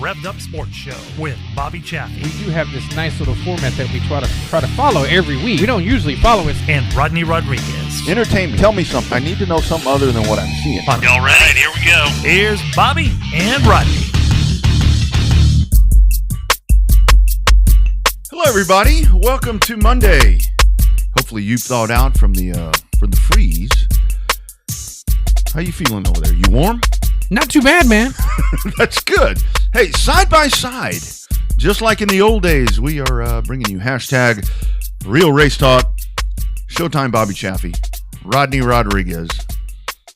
Revved Up Sports Show with Bobby Chaffee. We do have this nice little format that we try to follow every week. We don't usually follow it. And Rodney Rodriguez. Entertain me. Tell me something. I need to know something other than what I'm seeing. Y'all ready? Here we go. Here's Bobby and Rodney. Hello, everybody. Welcome to Monday. Hopefully, you've thawed out from the freeze. How you feeling over there? You warm? Not too bad, man. That's good. Hey, side by side, just like in the old days, we are bringing you hashtag Real Race Talk, Showtime Bobby Chaffee, Rodney Rodriguez,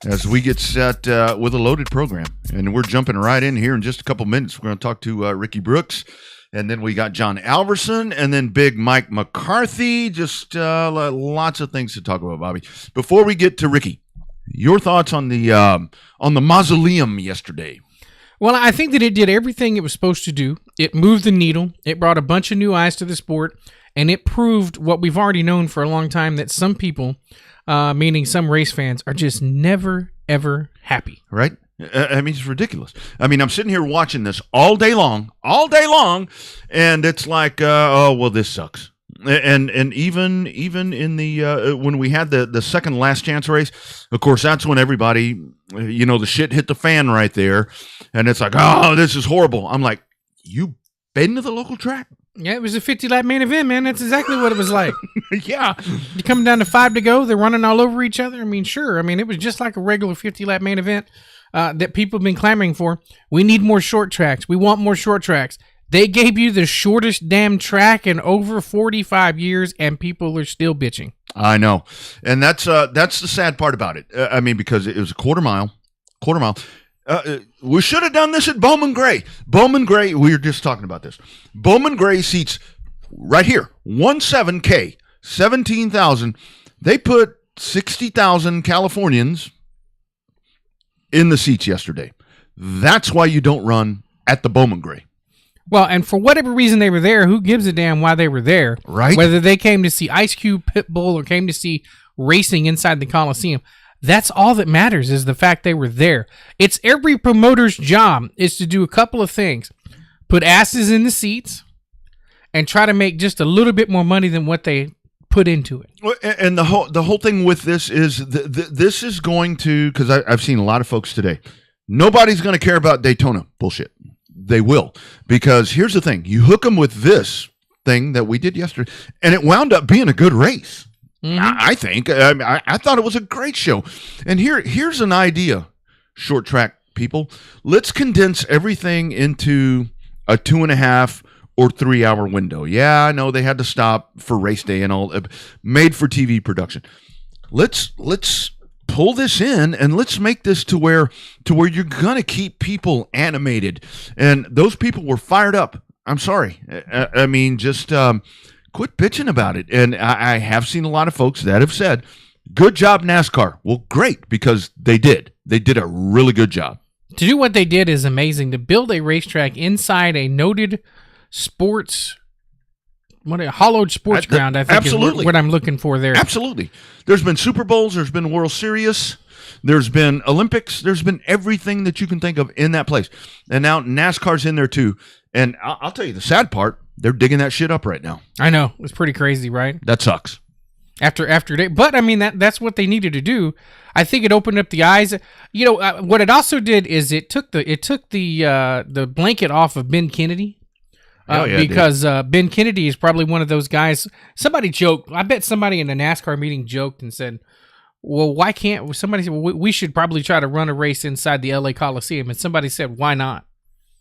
as we get set with a loaded program. And we're jumping right in here in just a couple minutes. We're going to talk to Ricky Brooks, and then we got John Alverson, and then Big Mike McCarthy. Just lots of things to talk about, Bobby. Before we get to Ricky, your thoughts on the mausoleum yesterday? Well, I think that it did everything it was supposed to do. It moved the needle. It brought a bunch of new eyes to the sport, and it proved what we've already known for a long time, that some people, meaning some race fans, are just never, ever happy. Right? I mean, it's ridiculous. I mean, I'm sitting here watching this all day long, and it's like, oh, well, this sucks. And even in the when we had the second last chance race, of course, that's when everybody, the shit hit the fan right there, and it's like, oh, this is horrible. I'm like, you been to the local track? Yeah, it was a 50-lap main event, man. That's exactly what it was like. Yeah, you're coming down to 5 to go. They're running all over each other. I mean, sure. I mean, it was just like a regular 50-lap main event that people have been clamoring for. We need more short tracks. We want more short tracks. They gave you the shortest damn track in over 45 years, and people are still bitching. I know, and that's the sad part about it. I mean, because it was a quarter mile. We should have done this at Bowman Gray. Bowman Gray, we were just talking about this. Bowman Gray seats right here, 17K, 17,000. They put 60,000 Californians in the seats yesterday. That's why you don't run at the Bowman Gray. Well, and for whatever reason they were there, who gives a damn why they were there? Right. Whether they came to see Ice Cube, Pitbull, or came to see racing inside the Coliseum. That's all that matters, is the fact they were there. It's every promoter's job is to do a couple of things. Put asses in the seats and try to make just a little bit more money than what they put into it. And the whole thing with this is this is going to, because I've seen a lot of folks today, nobody's going to care about Daytona. Bullshit. They will, because here's the thing. You hook them with this thing that we did yesterday, and it wound up being a good race. Mm-hmm. I think. I thought it was a great show. And here's an idea, short track people. Let's condense everything into a 2.5 or 3 hour window. Yeah, I know they had to stop for race day and all, made for TV production. Let's pull this in and let's make this to where you're gonna keep people animated, and those people were fired up. I'm sorry. I mean, just quit bitching about it. And I have seen a lot of folks that have said, "Good job, NASCAR." Well, great, because they did a really good job. To do what they did is amazing. To build a racetrack inside a noted sports. What a hollowed sports ground, I think, absolutely, is what I'm looking for there. Absolutely. There's been Super Bowls. There's been World Series. There's been Olympics. There's been everything that you can think of in that place. And now NASCAR's in there, too. And I'll tell you the sad part, they're digging that shit up right now. I know. It's pretty crazy, right? That sucks. After day. But, I mean, that's what they needed to do. I think it opened up the eyes. What it also did is it took the blanket off of Ben Kennedy. Because Ben Kennedy is probably one of those guys. Somebody joked. I bet somebody in a NASCAR meeting joked and said, "Well, why can't somebody say, well, we should probably try to run a race inside the LA Coliseum?" And somebody said, "Why not?"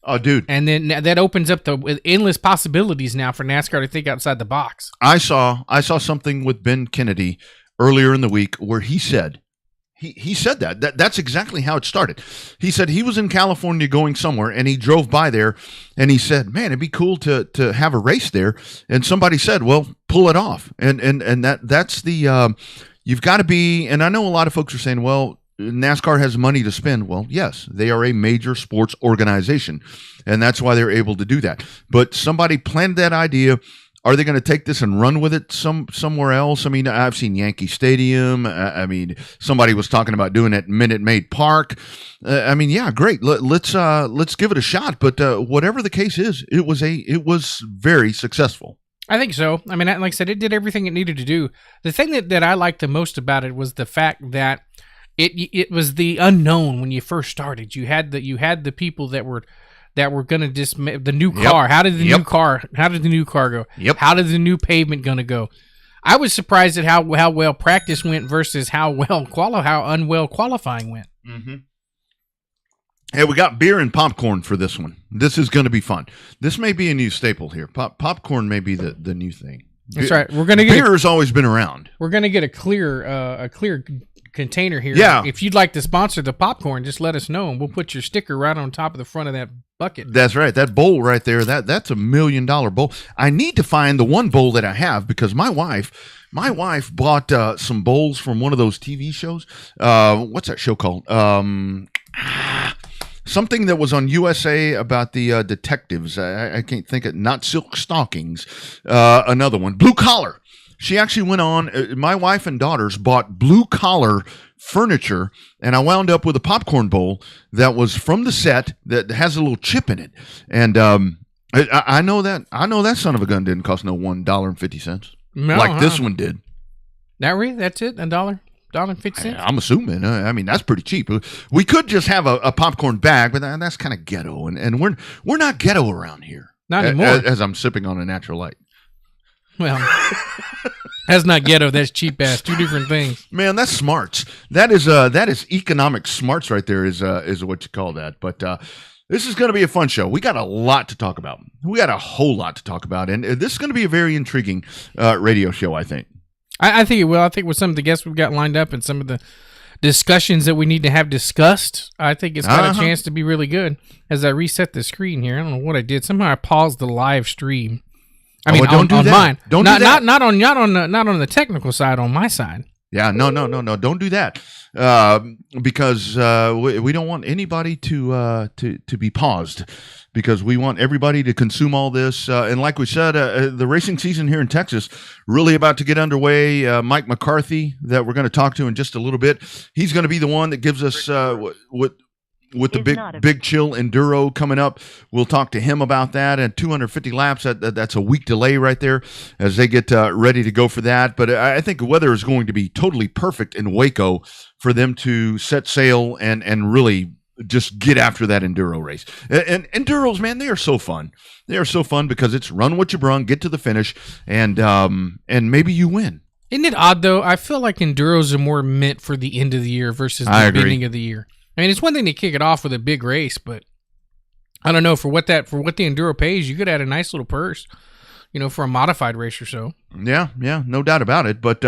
Oh, dude! And then that opens up the endless possibilities now for NASCAR to think outside the box. I saw something with Ben Kennedy earlier in the week where he said. He said that's exactly how it started. He said he was in California going somewhere, and he drove by there, and he said, "Man, it'd be cool to have a race there." And somebody said, "Well, pull it off." And that's the you've got to be. And I know a lot of folks are saying, "Well, NASCAR has money to spend." Well, yes, they are a major sports organization, and that's why they're able to do that. But somebody planned that idea, Are they going to take this and run with it somewhere else? I mean, I've seen Yankee Stadium. I mean, somebody was talking about doing it at Minute Maid Park. I mean, yeah, great. Let's give it a shot. But whatever the case is, it was very successful. I think so. I mean, like I said, it did everything it needed to do. The thing that I liked the most about it was the fact that it was the unknown when you first started. You had the people that were going to dismiss the new car. Yep. How did the new car go? Yep. How did the new pavement going to go? I was surprised at how well practice went versus how unwell qualifying went. Mm-hmm. Hey, we got beer and popcorn for this one. This is going to be fun. This may be a new staple here. Popcorn may be the new thing. That's right. We're going to get beer has always been around. We're going to get a clear container here. Yeah. If you'd like to sponsor the popcorn, just let us know, and we'll put your sticker right on top of the front of that bucket. That's right. That bowl right there, that's $1 million bowl. I need to find the one bowl that I have because my wife bought some bowls from one of those TV shows. What's that show called? Something that was on USA about the detectives. I can't think of. Not Silk Stockings. Another one. Blue Collar. She actually went on. My wife and daughters bought Blue Collar furniture, and I wound up with a popcorn bowl that was from the set that has a little chip in it. And I know that son of a gun didn't cost no $1.50 like this one did. Not really. That's it. $1.50. I'm assuming. I mean, that's pretty cheap. We could just have a popcorn bag, but that's kind of ghetto, and we're not ghetto around here. Not anymore. As I'm sipping on a natural light. Well, that's not ghetto. That's cheap ass. Two different things. Man, that's smarts. That is economic smarts right there. Is what you call that. But this is going to be a fun show. We got a lot to talk about. We got a whole lot to talk about, and this is going to be a very intriguing radio show, I think. I think it will. I think with some of the guests we've got lined up and some of the discussions that we need to have discussed, I think it's got a chance to be really good. As I reset the screen here, I don't know what I did. Somehow I paused the live stream. I mean, don't do on that. mine. Don't do that. Not on the technical side. On my side. Yeah, no. Don't do that because we don't want anybody to be paused because we want everybody to consume all this. And like we said, the racing season here in Texas really about to get underway. Mike McCarthy, that we're going to talk to in just a little bit, he's going to be the one that gives us with the big chill enduro coming up. We'll talk to him about that, and 250 laps, that's a week delay right there as they get ready to go for that. But I think the weather is going to be totally perfect in Waco for them to set sail and really just get after that enduro race. And enduros, man, they are so fun. They are so fun because it's run what you brung, get to the finish, and maybe you win. Isn't it odd though? I feel like enduros are more meant for the end of the year versus the beginning of the year. I mean, it's one thing to kick it off with a big race, but I don't know, for what the enduro pays, you could add a nice little purse, for a modified race or so. Yeah, no doubt about it. But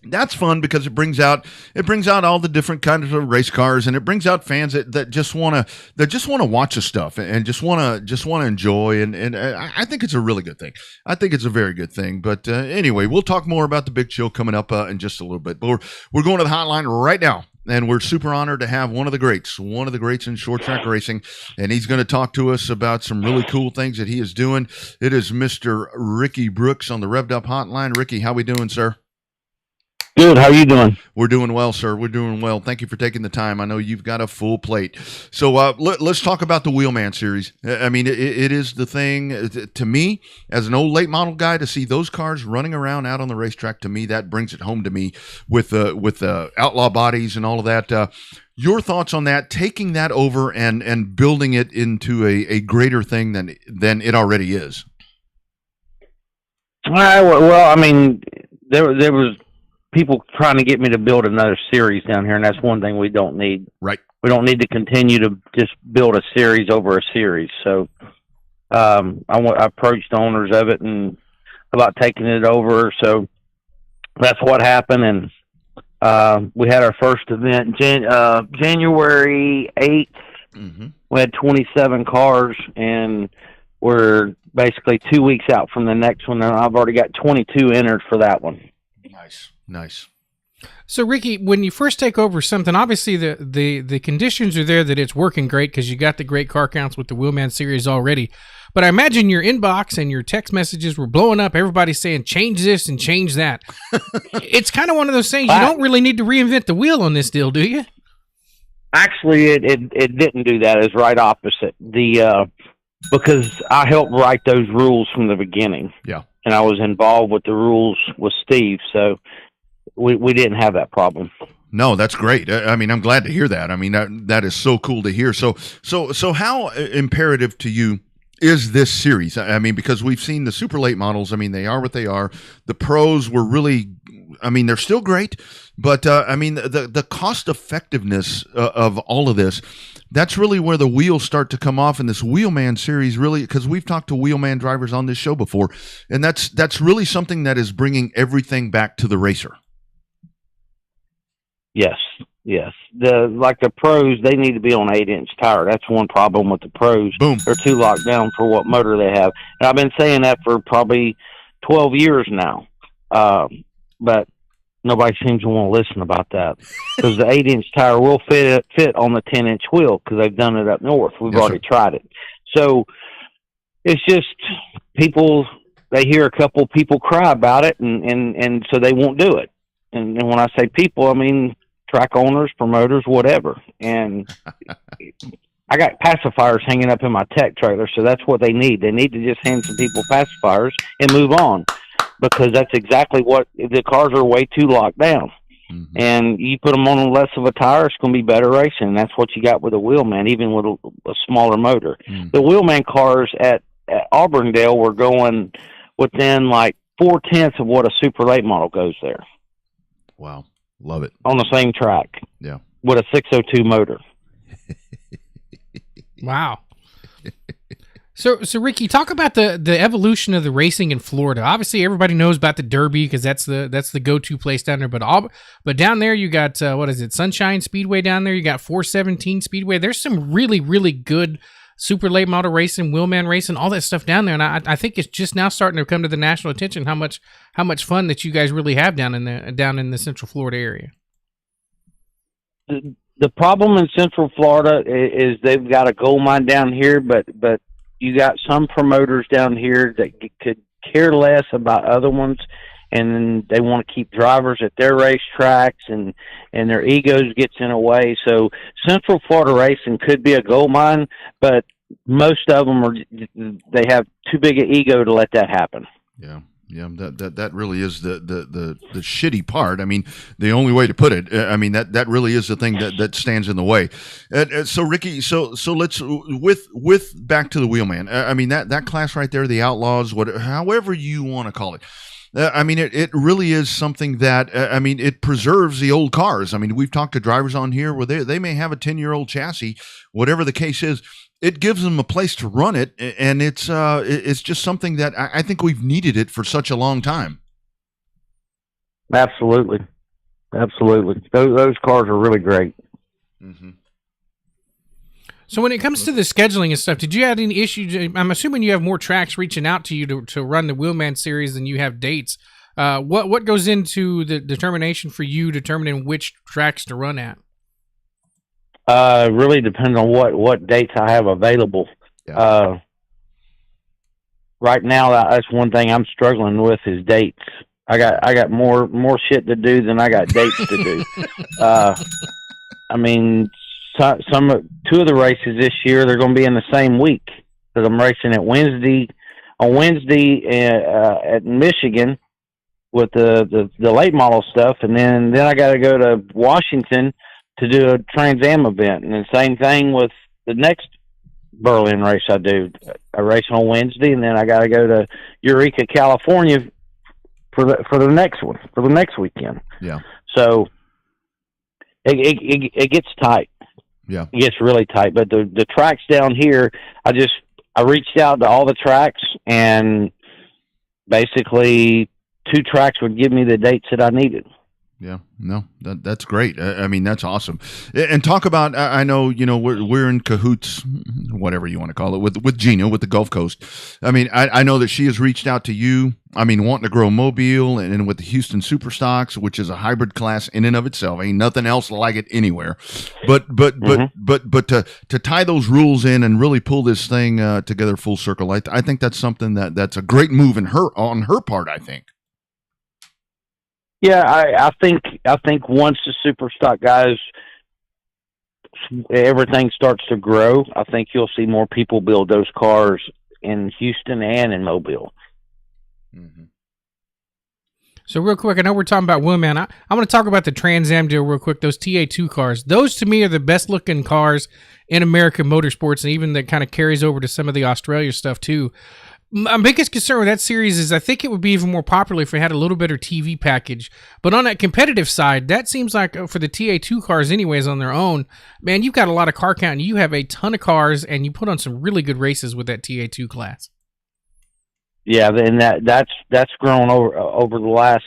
that's fun because it brings out all the different kinds of race cars, and it brings out fans that just want to watch the stuff and just want to enjoy. And I think it's a really good thing. I think it's a very good thing. But anyway, we'll talk more about the big chill coming up in just a little bit. But we're going to the hotline right now. And we're super honored to have one of the greats in short track racing. And he's going to talk to us about some really cool things that he is doing. It is Mr. Ricky Brooks on the Revved Up Hotline. Ricky, how we doing, sir? Good. How you doing? We're doing well, sir. We're doing well. Thank you for taking the time. I know you've got a full plate. So let's talk about the Wheelman Series. I mean, it is the thing to me as an old late model guy to see those cars running around out on the racetrack. To me, that brings it home to me with the outlaw bodies and all of that. Your thoughts on that? Taking that over and building it into a greater thing than it already is. Well, I mean, there was people trying to get me to build another series down here, and that's one thing we don't need. Right. We don't need to continue to just build a series over a series. So I approached the owners of it and about taking it over. So that's what happened, and we had our first event January 8th. Mm-hmm. We had 27 cars, and we're basically 2 weeks out from the next one, and I've already got 22 entered for that one. Nice. So, Ricky, when you first take over something, obviously the conditions are there that it's working great because you got the great car counts with the Wheelman series already. But I imagine your inbox and your text messages were blowing up. Everybody's saying, change this and change that. It's kind of one of those things, you don't really need to reinvent the wheel on this deal, do you? Actually, it didn't do that. It's right opposite. Because I helped write those rules from the beginning. Yeah. And I was involved with the rules with Steve, so we didn't have that problem. No, that's great. I mean, I'm glad to hear that. I mean, that is so cool to hear. So how imperative to you is this series? I mean, because we've seen the super late models. I mean, they are what they are. The pros were really, I mean, they're still great, but I mean, the cost effectiveness of all of this, that's really where the wheels start to come off in this Wheelman series, really, because we've talked to Wheelman drivers on this show before, and that's really something that is bringing everything back to the racer. Yes. Like the pros, they need to be on 8-inch tire. That's one problem with the pros. Boom. They're too locked down for what motor they have. And I've been saying that for probably 12 years now. But nobody seems to want to listen about that because the 8-inch tire will fit on the 10-inch wheel because they've done it up north. We've already tried it. So it's just people, they hear a couple people cry about it and so they won't do it. And when I say people, I mean track owners, promoters, whatever. And I got pacifiers hanging up in my tech trailer, so that's what they need. They need to just hand some people pacifiers and move on because that's exactly what the cars are way too locked down. Mm-hmm. And you put them on less of a tire, it's going to be better racing. And that's what you got with a Wheelman, even with a smaller motor. Mm. The Wheelman cars at Auburndale were going within like 0.4 of what a super late model goes there. Wow. Love it. On the same track. Yeah. With a 602 motor. Wow. So Ricky, talk about the evolution of the racing in Florida. Obviously, everybody knows about the Derby because that's the go-to place down there. But down there, you got Sunshine Speedway down there. You got 417 Speedway. There's some really, really good super late model racing, Wheelman racing, all that stuff down there. And I think it's just now starting to come to the national attention how much fun that you guys really have down in the Central Florida area. The problem in Central Florida is they've got a gold mine down here, but you got some promoters down here that could care less about other ones, and they want to keep drivers at their racetracks, and their egos gets in a way. So Central Florida racing could be a gold mine, but most of them they have too big an ego to let that happen. Yeah. Yeah, that really is the shitty part. I mean, the only way to put it. I mean, that really is the thing that stands in the way. So Ricky, so let's with back to the Wheelman. I mean that class right there, the Outlaws, however you want to call it. I mean, it really is something that I mean, it preserves the old cars. I mean, we've talked to drivers on here where they may have a 10-year-old chassis, whatever the case is. It gives them a place to run it, and it's just something that I think we've needed it for such a long time. Absolutely. Those cars are really great. Mm-hmm. So when it comes to the scheduling and stuff, did you have any issues? I'm assuming you have more tracks reaching out to you to run the Wheelman series than you have dates. What goes into the determination for you determining which tracks to run at? Really depends on what dates I have available. Yeah. Right now, that's one thing I'm struggling with is dates. I got more shit to do than I got dates to do. I mean, two of the races this year, they're going to be in the same week because I'm racing on Wednesday at Michigan with the late model stuff, and then I got to go to Washington to do a Trans Am event, and the same thing with the next Berlin race I do. I race on Wednesday, and then I got to go to Eureka, California for the next one, for the next weekend. Yeah. So it gets tight. Yeah. It gets really tight. But the tracks down here, I reached out to all the tracks, and basically 2 tracks would give me the dates that I needed. Yeah, no, that's great. I mean, that's awesome. And talk about, I know, we're in cahoots, whatever you want to call it, with Gina, with the Gulf Coast. I mean, I know that she has reached out to you. I mean, wanting to grow Mobile and with the Houston Superstocks, which is a hybrid class in and of itself, ain't nothing else like it anywhere. But to tie those rules in and really pull this thing together full circle, I think that's something that's a great move on her part. I think. Yeah, I think once the super stock guys, everything starts to grow, I think you'll see more people build those cars in Houston and in Mobile. Mm-hmm. So real quick, I know we're talking about Woman. I want to talk about the Trans Am deal real quick. Those TA2 cars, those to me are the best looking cars in American motorsports, and even that kind of carries over to some of the Australia stuff too. My biggest concern with that series is I think it would be even more popular if it had a little better TV package. But on that competitive side, that seems like for the TA2 cars anyways on their own, man, you've got a lot of car count and you have a ton of cars and you put on some really good races with that TA2 class. Yeah, and that's grown over the last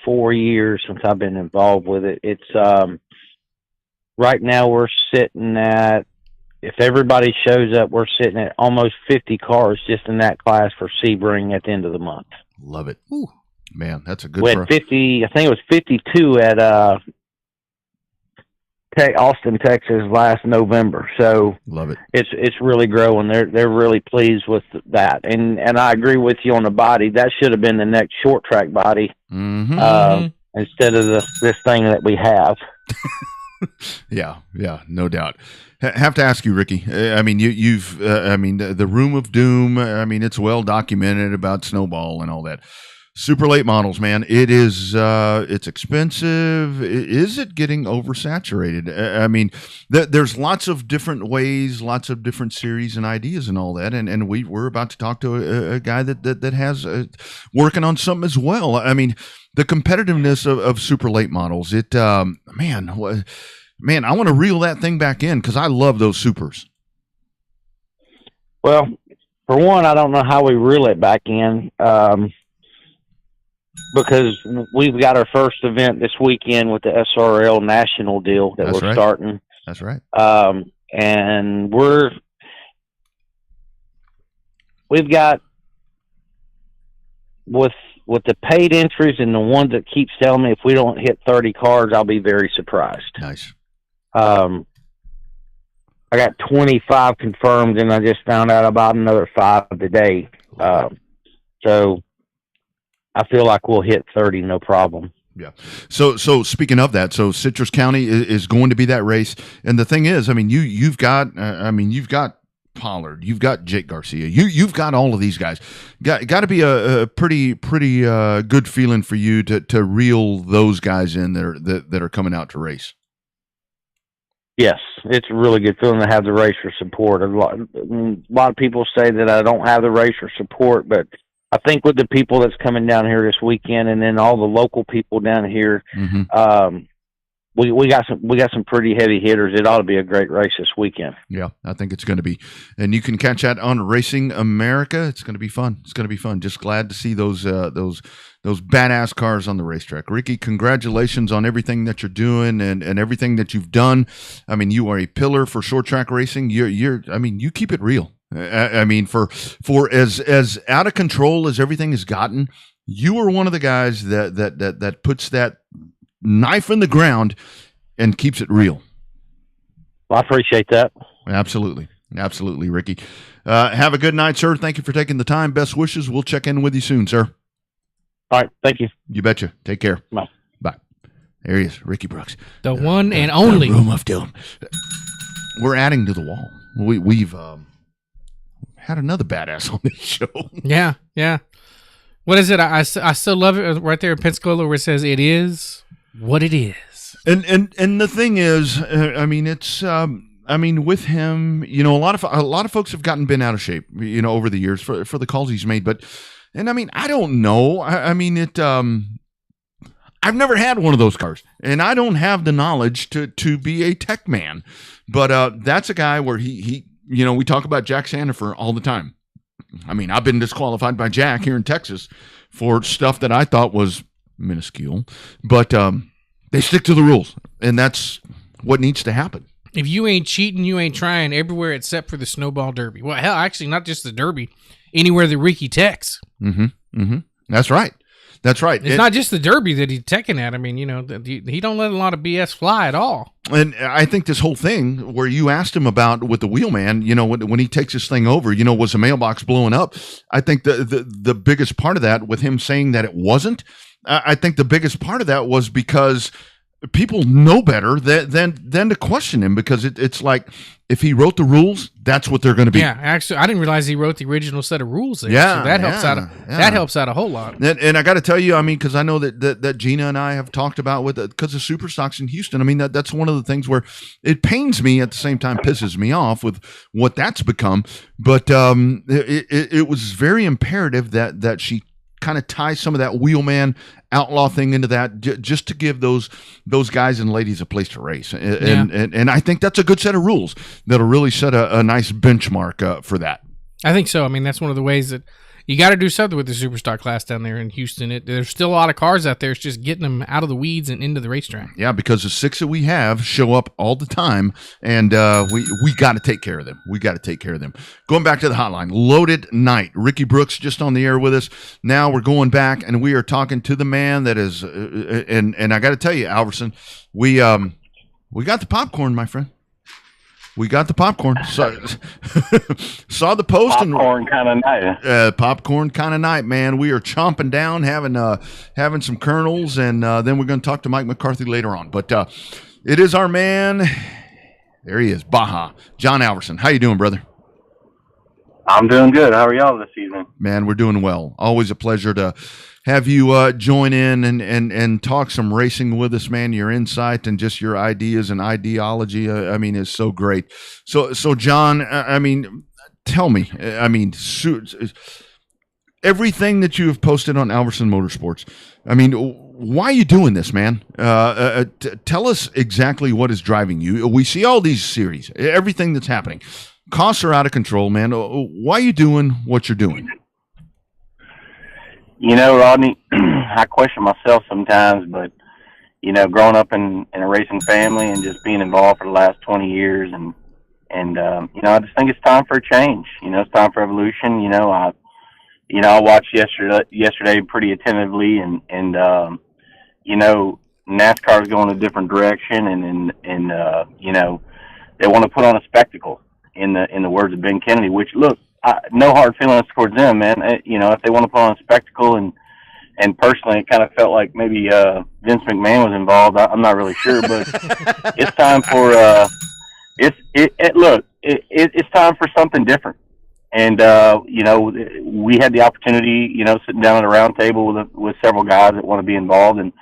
4 years since I've been involved with it. It's right now we're sitting at, if everybody shows up, we're sitting at almost 50 cars just in that class for Sebring at the end of the month. Love it. Ooh. Man, that's a good We had 50, I think it was 52 at Austin, Texas last November. So love it. It's really growing. They're really pleased with that. And I agree with you on the body. That should have been the next short track body instead of this thing that we have. Yeah, no doubt. Have to ask you, Ricky. I mean, you've. I mean, the Room of Doom. I mean, it's well documented about Snowball and all that. Super late models, man. It is. It's expensive. Is it getting oversaturated? I mean, there's lots of different ways, lots of different series and ideas and all that. And we're about to talk to a guy that has working on something as well. I mean, the competitiveness of super late models. It, man, I want to reel that thing back in because I love those supers. Well, for one, I don't know how we reel it back in. Because we've got our first event this weekend with the SRL national deal that we're starting. That's right. And we've got with the paid entries and the one that keeps telling me if we don't hit 30 cars, I'll be very surprised. Nice. I got 25 confirmed, and I just found out about another 5 today. So I feel like we'll hit 30, no problem. Yeah. So speaking of that, so Citrus County is going to be that race, and the thing is, I mean, you've got Pollard, you've got Jake Garcia, you've got all of these guys. Got to be a pretty good feeling for you to reel those guys in that are coming out to race. Yes, it's a really good feeling to have the racer support. A lot of people say that I don't have the racer support, but I think with the people that's coming down here this weekend, and then all the local people down here, we got some pretty heavy hitters. It ought to be a great race this weekend. Yeah, I think it's going to be, and you can catch that on Racing America. It's going to be fun. It's going to be fun. Just glad to see those badass cars on the racetrack. Ricky, congratulations on everything that you're doing and everything that you've done. I mean, you are a pillar for short track racing. You keep it real. I mean, for as out of control as everything has gotten, you are one of the guys that puts that knife in the ground and keeps it real. Well, I appreciate that. Absolutely, Ricky. Have a good night, sir. Thank you for taking the time. Best wishes. We'll check in with you soon, sir. All right, thank you. You betcha. Take care. Bye. There he is, Ricky Brooks, the one and only Room of Doom. We're adding to the wall. We've had another badass on this show. Yeah. What is it? I still love it right there in Pensacola where it says it is what it is. And the thing is, I mean, it's with him, a lot of folks have gotten bent out of shape, over the years for the calls he's made. And I mean, I don't know. I've never had one of those cars, and I don't have the knowledge to be a tech man. But that's a guy where he we talk about Jack Sandifer all the time. I mean, I've been disqualified by Jack here in Texas for stuff that I thought was minuscule, but they stick to the rules, and that's what needs to happen. If you ain't cheating, you ain't trying everywhere except for the Snowball Derby. Well, hell, actually, not just the Derby, anywhere that Ricky techs. That's right. That's right. It's not just the Derby that he's teching at. I mean, he don't let a lot of BS fly at all. And I think this whole thing where you asked him about with the wheelman, when he takes this thing over, was the mailbox blowing up? I think the biggest part of that with him saying that it wasn't, I think the biggest part of that was because people know better than to question him, because it's like if he wrote the rules, that's what they're going to be. Yeah, actually, I didn't realize he wrote the original set of rules there. Yeah, so that helps out. That helps out a whole lot. And I got to tell you, I mean, because I know that Gina and I have talked about with it because of Superstocks in Houston. I mean, that's one of the things where it pains me at the same time pisses me off with what that's become. But it was very imperative that she kind of tie some of that wheelman outlaw thing into that, just to give those guys and ladies a place to race. And I think that's a good set of rules that'll really set a nice benchmark for that. I think so. I mean, that's one of the ways that you got to do something with the Superstock class down there in Houston. There's still a lot of cars out there. It's just getting them out of the weeds and into the racetrack. Yeah, because the 6 that we have show up all the time, and we got to take care of them. We got to take care of them. Going back to the hotline, loaded night. Ricky Brooks just on the air with us. Now we're going back, and we are talking to the man that is, and I got to tell you, Alverson, we got the popcorn, my friend. We got the popcorn. Saw the post. Popcorn kind of night. Popcorn kind of night, man. We are chomping down, having some kernels, and then we're going to talk to Mike McCarthy later on. But it is our man. There he is, Baja. John Alverson. How you doing, brother? I'm doing good. How are y'all this evening? Man, we're doing well. Always a pleasure to have you join in and talk some racing with us, man. Your insight and just your ideas and ideology, I mean, is so great. So John, I mean, tell me, I mean, everything that you have posted on Alverson Motorsports, I mean, why are you doing this, man? Tell us exactly what is driving you. We see all these series, everything that's happening. Costs are out of control, man. Why are you doing what you're doing? Rodney, I question myself sometimes, but, growing up in a racing family and just being involved for the last 20 years and I just think it's time for a change. It's time for evolution. I watched yesterday pretty attentively and NASCAR is going a different direction and they want to put on a spectacle in the words of Ben Kennedy, which look, no hard feelings towards them, man. If they want to put on a spectacle, and personally, it kind of felt like maybe Vince McMahon was involved. I'm not really sure, but it's time for it's time for something different. And we had the opportunity, sitting down at a round table with several guys that want to be involved, and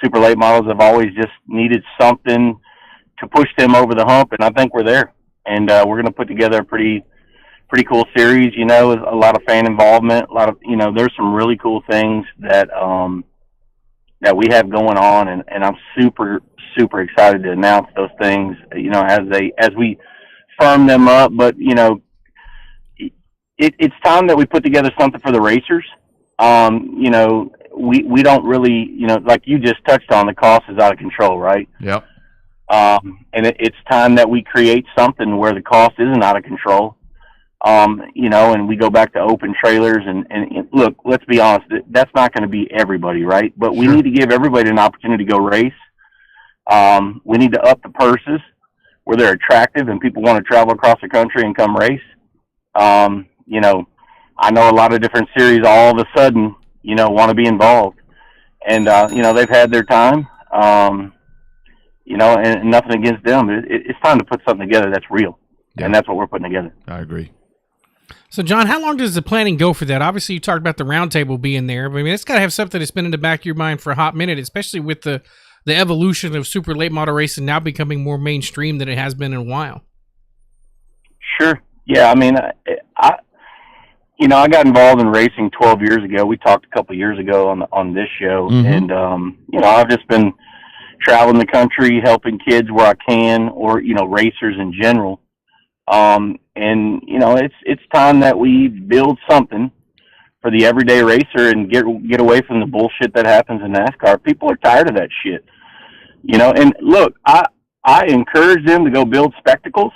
super late models have always just needed something to push them over the hump, and I think we're there. And we're going to put together a pretty cool series, with a lot of fan involvement, a lot of, there's some really cool things that we have going on, and I'm super, super excited to announce those things, as we firm them up. But, it's time that we put together something for the racers. We don't really, like you just touched on, the cost is out of control, right? Yep. And it's time that we create something where the cost isn't out of control. And we go back to open trailers and look, let's be honest, that's not going to be everybody, right? But we need to give everybody an opportunity to go race. We need to up the purses where they're attractive and people want to travel across the country and come race. I know a lot of different series all of a sudden, want to be involved, and, they've had their time, and nothing against them. It's time to put something together that's real. Yeah. And that's what we're putting together. I agree. So, John, how long does the planning go for that? Obviously, you talked about the roundtable being there, but I mean, it's got to have something that's been in the back of your mind for a hot minute, especially with the evolution of super late model racing now becoming more mainstream than it has been in a while. Sure. Yeah, I mean, I got involved in racing 12 years ago. We talked a couple of years ago on this show, and I've just been traveling the country, helping kids where I can, or racers in general. It's time that we build something for the everyday racer and get away from the bullshit that happens in NASCAR. People are tired of that shit, you know. And look, I encourage them to go build spectacles,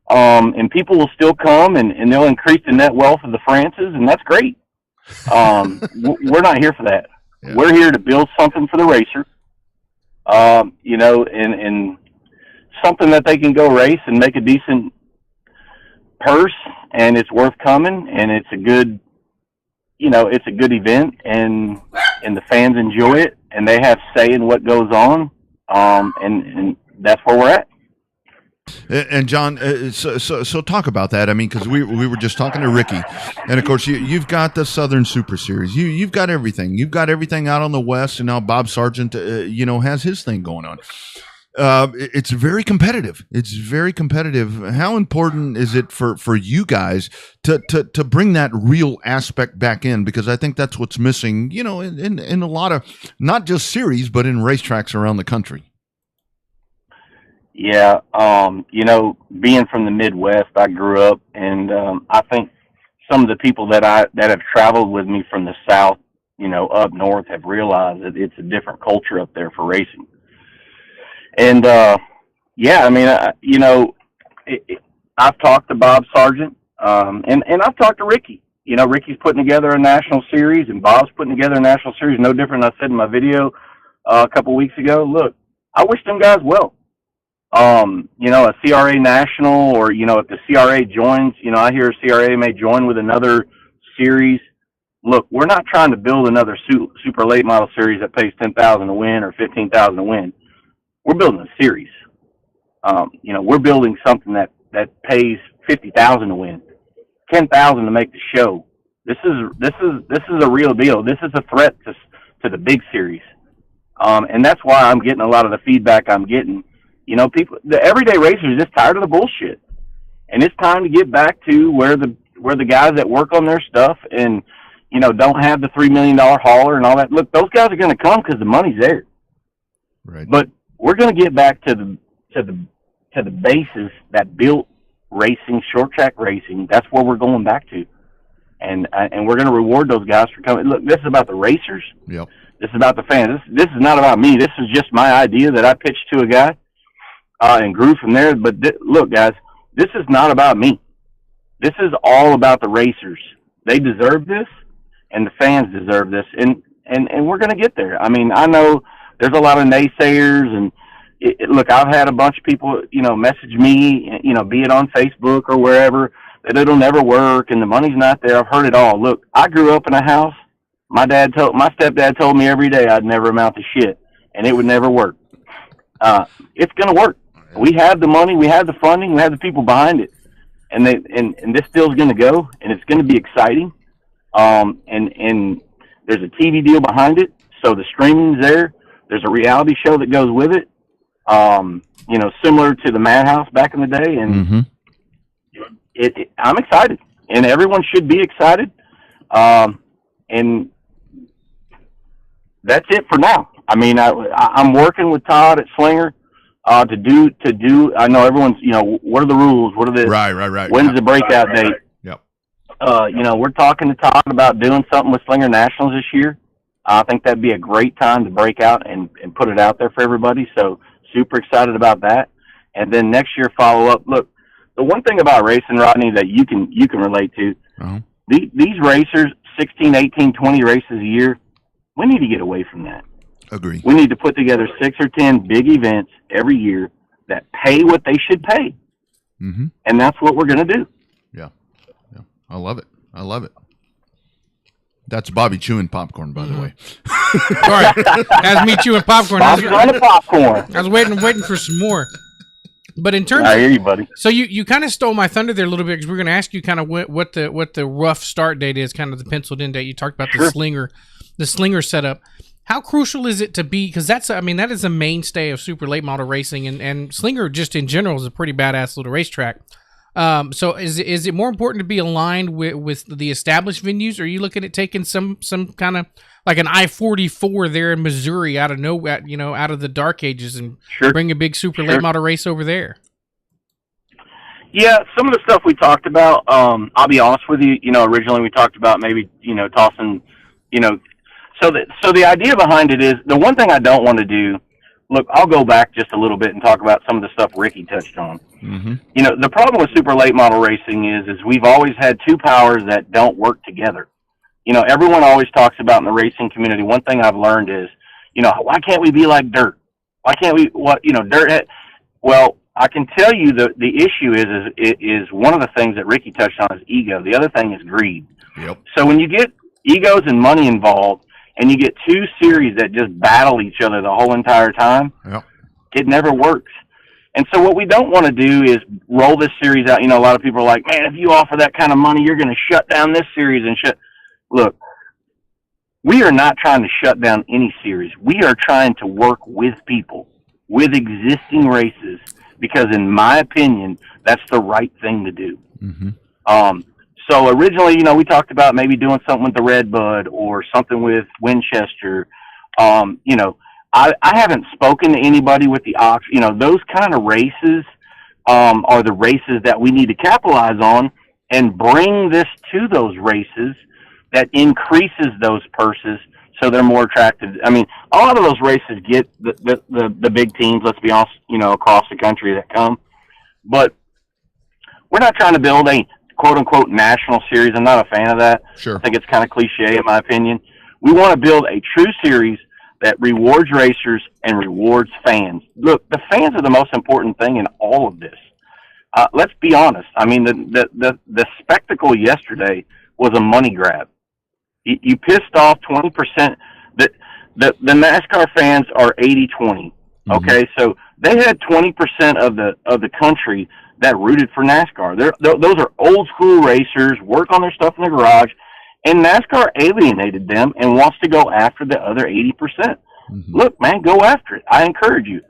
and people will still come and they'll increase the net wealth of the Frances, and that's great. We're not here for that. Yeah. We're here to build something for the racer, you know, and something that they can go race and make a decent purse, and it's worth coming, and it's a good, you know, it's a good event, and the fans enjoy it, and they have say in what goes on, and that's where we're at. And John, so talk about that. I mean, because we were just talking to Ricky, and of course you've got the Southern Super Series. You've got everything. You've got everything out on the West, and now Bob Sargent, you know, has his thing going on. It's very competitive. It's very competitive. How important is it for you guys to bring that real aspect back in? Because I think that's what's missing, you know, in a lot of, not just series, but in racetracks around the country. Yeah, you know, being from the Midwest, I grew up, and I think some of the people that have traveled with me from the South, you know, up north, have realized that it's a different culture up there for racing. And yeah, I mean, you know, I've talked to Bob Sargent, and I've talked to Ricky. You know, Ricky's putting together a national series, and Bob's putting together a national series. No different than I said in my video a couple weeks ago. Look, I wish them guys well. You know, a CRA national, or, you know, if the CRA joins, you know, I hear a CRA may join with another series. Look, we're not trying to build another super late model series that pays $10,000 to win or $15,000 to win. We're building a series. You know, we're building something that pays $50,000 to win, $10,000 to make the show. This is a real deal. This is a threat to the big series. And that's why I'm getting a lot of the feedback I'm getting. You know, people, the everyday racer is just tired of the bullshit, and it's time to get back to where the guys that work on their stuff and, you know, don't have the $3 million hauler and all that. Look, those guys are going to come because the money's there. Right. But we're going to get back to the basis that built racing, short track racing. That's where we're going back to, and we're going to reward those guys for coming. Look, this is about the racers. Yep. This is about the fans. This is not about me. This is just my idea that I pitched to a guy. And grew from there. But look, guys, this is not about me. This is all about the racers. They deserve this, and the fans deserve this, and we're going to get there. I mean, I know there's a lot of naysayers, and look, I've had a bunch of people, you know, message me, you know, be it on Facebook or wherever, that it'll never work and the money's not there. I've heard it all. Look, I grew up in a house. My stepdad told me every day I'd never amount to shit, and it would never work. It's going to work. We have the money, we have the funding, we have the people behind it, and this deal's going to go, and it's going to be exciting. And there's a TV deal behind it, so the streaming's there. There's a reality show that goes with it, you know, similar to the Madhouse back in the day, and I'm excited, and everyone should be excited. And that's it for now. I mean, I'm working with Todd at Slinger. To do. I know everyone's, you know, what are the rules? What are the right? When's the breakout date? Yep. You know, we're talking to Todd about doing something with Slinger Nationals this year. I think that'd be a great time to break out and put it out there for everybody. So super excited about that. And then next year follow up. Look, the one thing about racing, Rodney, that you can relate to, these racers, 16, 18, 20 races a year, we need to get away from that. Agree. We need to put together 6 or 10 big events every year that pay what they should pay. Mm-hmm. And that's what we're going to do. Yeah. I love it. That's Bobby chewing popcorn, by the way. All right. That's me chewing popcorn. Bobby's on the popcorn. I was waiting for some more. But in terms, I hear you, buddy. So you kind of stole my thunder there a little bit, because we're going to ask you kind of what the rough start date is, kind of the penciled in date. You talked about the slinger setup. How crucial is it to be, because that is a mainstay of super late model racing, and Slinger just in general is a pretty badass little racetrack. So is it more important to be aligned with the established venues, or are you looking at taking some kind of like an I-44 there in Missouri out of the dark ages and bring a big super late model race over there? Yeah, some of the stuff we talked about, I'll be honest with you, originally we talked about maybe, tossing, so the idea behind it is the one thing I don't want to do. Look, I'll go back just a little bit and talk about some of the stuff Ricky touched on. Mm-hmm. The problem with super late model racing is we've always had two powers that don't work together. Everyone always talks about in the racing community, one thing I've learned is, why can't we be like dirt? Why can't we, dirt? Well, I can tell you the issue is one of the things that Ricky touched on is ego. The other thing is greed. Yep. So when you get egos and money involved, and you get two series that just battle each other the whole entire time, yep, it never works. And so what we don't want to do is roll this series out. A lot of people are like, man, if you offer that kind of money, you're going to shut down this series and shut. Look, we are not trying to shut down any series. We are trying to work with people, with existing races, because in my opinion, that's the right thing to do. Mm-hmm. So originally, we talked about maybe doing something with the Revved or something with Winchester. I haven't spoken to anybody with the Ox. Those kind of races are the races that we need to capitalize on and bring this to those races that increases those purses so they're more attractive. I mean, a lot of those races get the big teams, let's be honest, across the country that come. But we're not trying to build a quote-unquote national series. I'm not a fan of that. Sure. I think it's kind of cliche in my opinion. We want to build a true series that rewards racers and rewards fans. Look, the fans are the most important thing in all of this. Let's be honest. I mean, the spectacle yesterday was a money grab. You pissed off 20%. The NASCAR fans are 80-20. Okay, mm-hmm. So they had 20% of the country that rooted for NASCAR. Those are old school racers, work on their stuff in the garage, and NASCAR alienated them and wants to go after the other 80%. Mm-hmm. Look, man, go after it. I encourage you.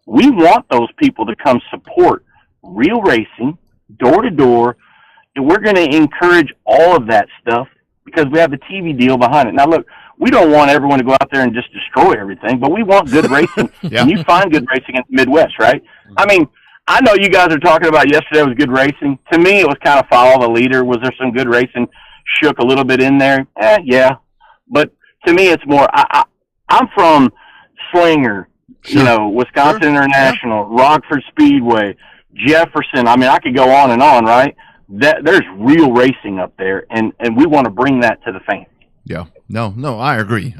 We want those people to come support real racing, door to door, and we're going to encourage all of that stuff because we have the TV deal behind it. Now, look, we don't want everyone to go out there and just destroy everything, but we want good racing. Yeah. And you find good racing in the Midwest, right? Mm-hmm. I mean, I know you guys are talking about yesterday was good racing. To me, it was kind of follow the leader. Was there some good racing? Shook a little bit in there. Yeah. But to me, it's more, I'm from Slinger, sure. Wisconsin sure. International, yeah. Rockford Speedway, Jefferson. I mean, I could go on and on, right? There's real racing up there, and we want to bring that to the fans. Yeah. No, I agree.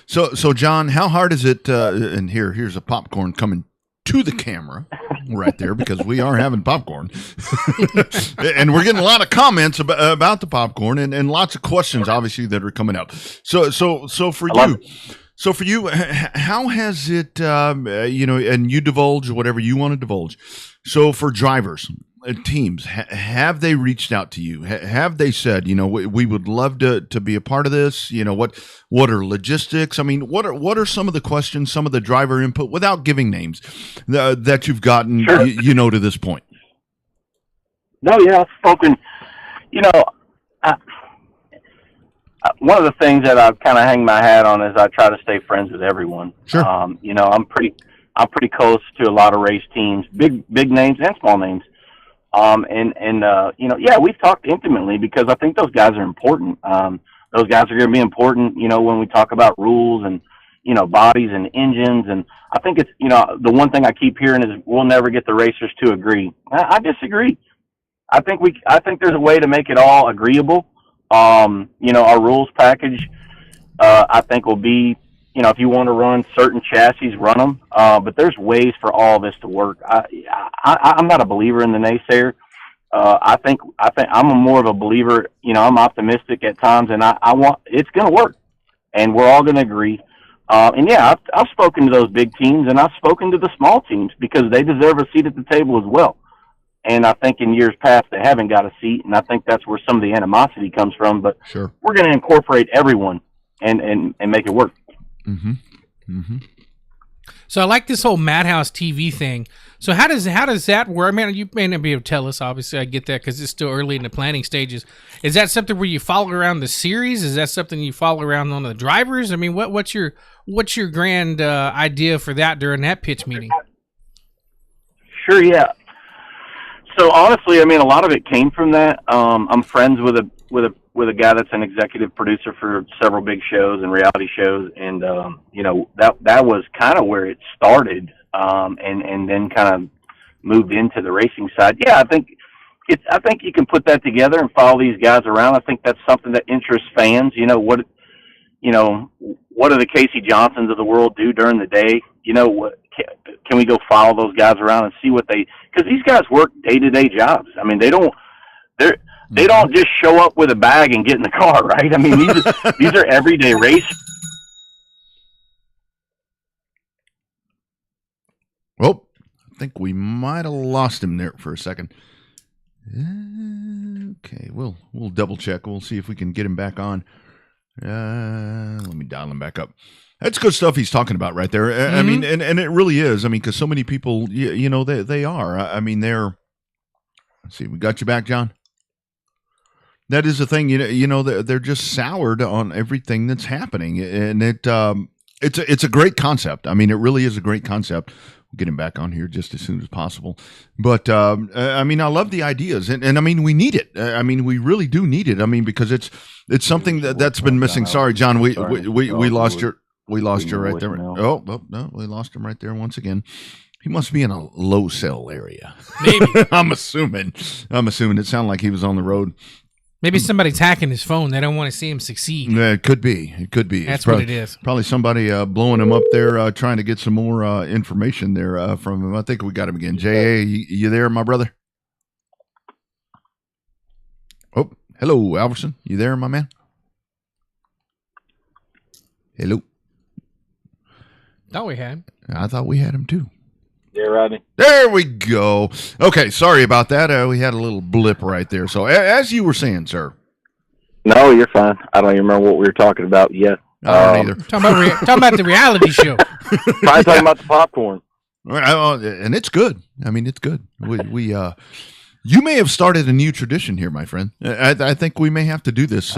So John, how hard is it, and here's a popcorn coming to the camera right there because we are having popcorn and we're getting a lot of comments about the popcorn and lots of questions obviously that are coming out. So for you, how has it, and you divulge whatever you want to divulge. So for drivers, teams, have they reached out to you? Have they said, we would love to be a part of this? What are logistics? I mean, what are some of the questions, some of the driver input, without giving names, that you've gotten, sure. To this point? No, yeah, I've spoken. One of the things that I kind of hang my hat on is I try to stay friends with everyone. Sure. I'm pretty close to a lot of race teams, big names and small names. We've talked intimately because I think those guys are important. Those guys are going to be important, when we talk about rules and, bodies and engines. And I think it's, the one thing I keep hearing is we'll never get the racers to agree. I disagree. I think there's a way to make it all agreeable. Our rules package, I think will be, if you want to run certain chassis, run them. But there's ways for all this to work. I'm not a believer in the naysayer. I think I'm more of a believer. I'm optimistic at times, and I want it's going to work, and we're all going to agree. I've spoken to those big teams, and I've spoken to the small teams because they deserve a seat at the table as well. And I think in years past they haven't got a seat, and I think that's where some of the animosity comes from. But sure. We're going to incorporate everyone and make it work. Mm-hmm. Mm-hmm. So I like this whole Madhouse TV thing. So how does that work? I mean, you may not be able to tell us. Obviously, I get that because it's still early in the planning stages. Is that something where you follow around the series? Is that something you follow around on the drivers? I mean, what's your grand idea for that during that pitch meeting? Sure, yeah. So honestly, I mean, a lot of it came from that. I'm friends with a guy that's an executive producer for several big shows and reality shows, and that was kind of where it started, and then kind of moved into the racing side. Yeah, I think you can put that together and follow these guys around. I think that's something that interests fans. What do the Casey Johnsons of the world do during the day? What can we go follow those guys around and see what because these guys work day-to-day jobs. I mean, they don't just show up with a bag and get in the car, right? I mean, these are everyday races. Well, I think we might have lost him there for a second. Okay, we'll double check. We'll see if we can get him back on. Let me dial him back up. That's good stuff he's talking about right there. I mean, and it really is. I mean, because so many people, they are. I mean, they're. Let's see, we got you back, John. That is the thing. They're just soured on everything that's happening, and it's a great concept. I mean, it really is a great concept. We'll get him back on here just as soon as possible. But I mean, I love the ideas, and I mean, we need it. I mean, we really do need it. I mean, because it's something that's been missing. Sorry, John, we lost your. We lost you right there. Oh, no, we lost him right there once again. He must be in a low cell area. Maybe. I'm assuming. It sounded like he was on the road. Maybe somebody's hacking his phone. They don't want to see him succeed. Yeah, it could be. That's what it is. Probably somebody blowing him up there, trying to get some more information there from him. I think we got him again. J.A., you there, my brother? Oh, hello, Alverson. You there, my man? Hello. Thought we had him. I thought we had him too. Yeah, Rodney. There we go. Okay, sorry about that. We had a little blip right there. So, as you were saying, sir. No, you're fine. I don't even remember what we were talking about yet. I don't either. Talking about the reality show. Probably talking about the popcorn. And it's good. I mean, it's good. We you may have started a new tradition here, my friend. I think we may have to do this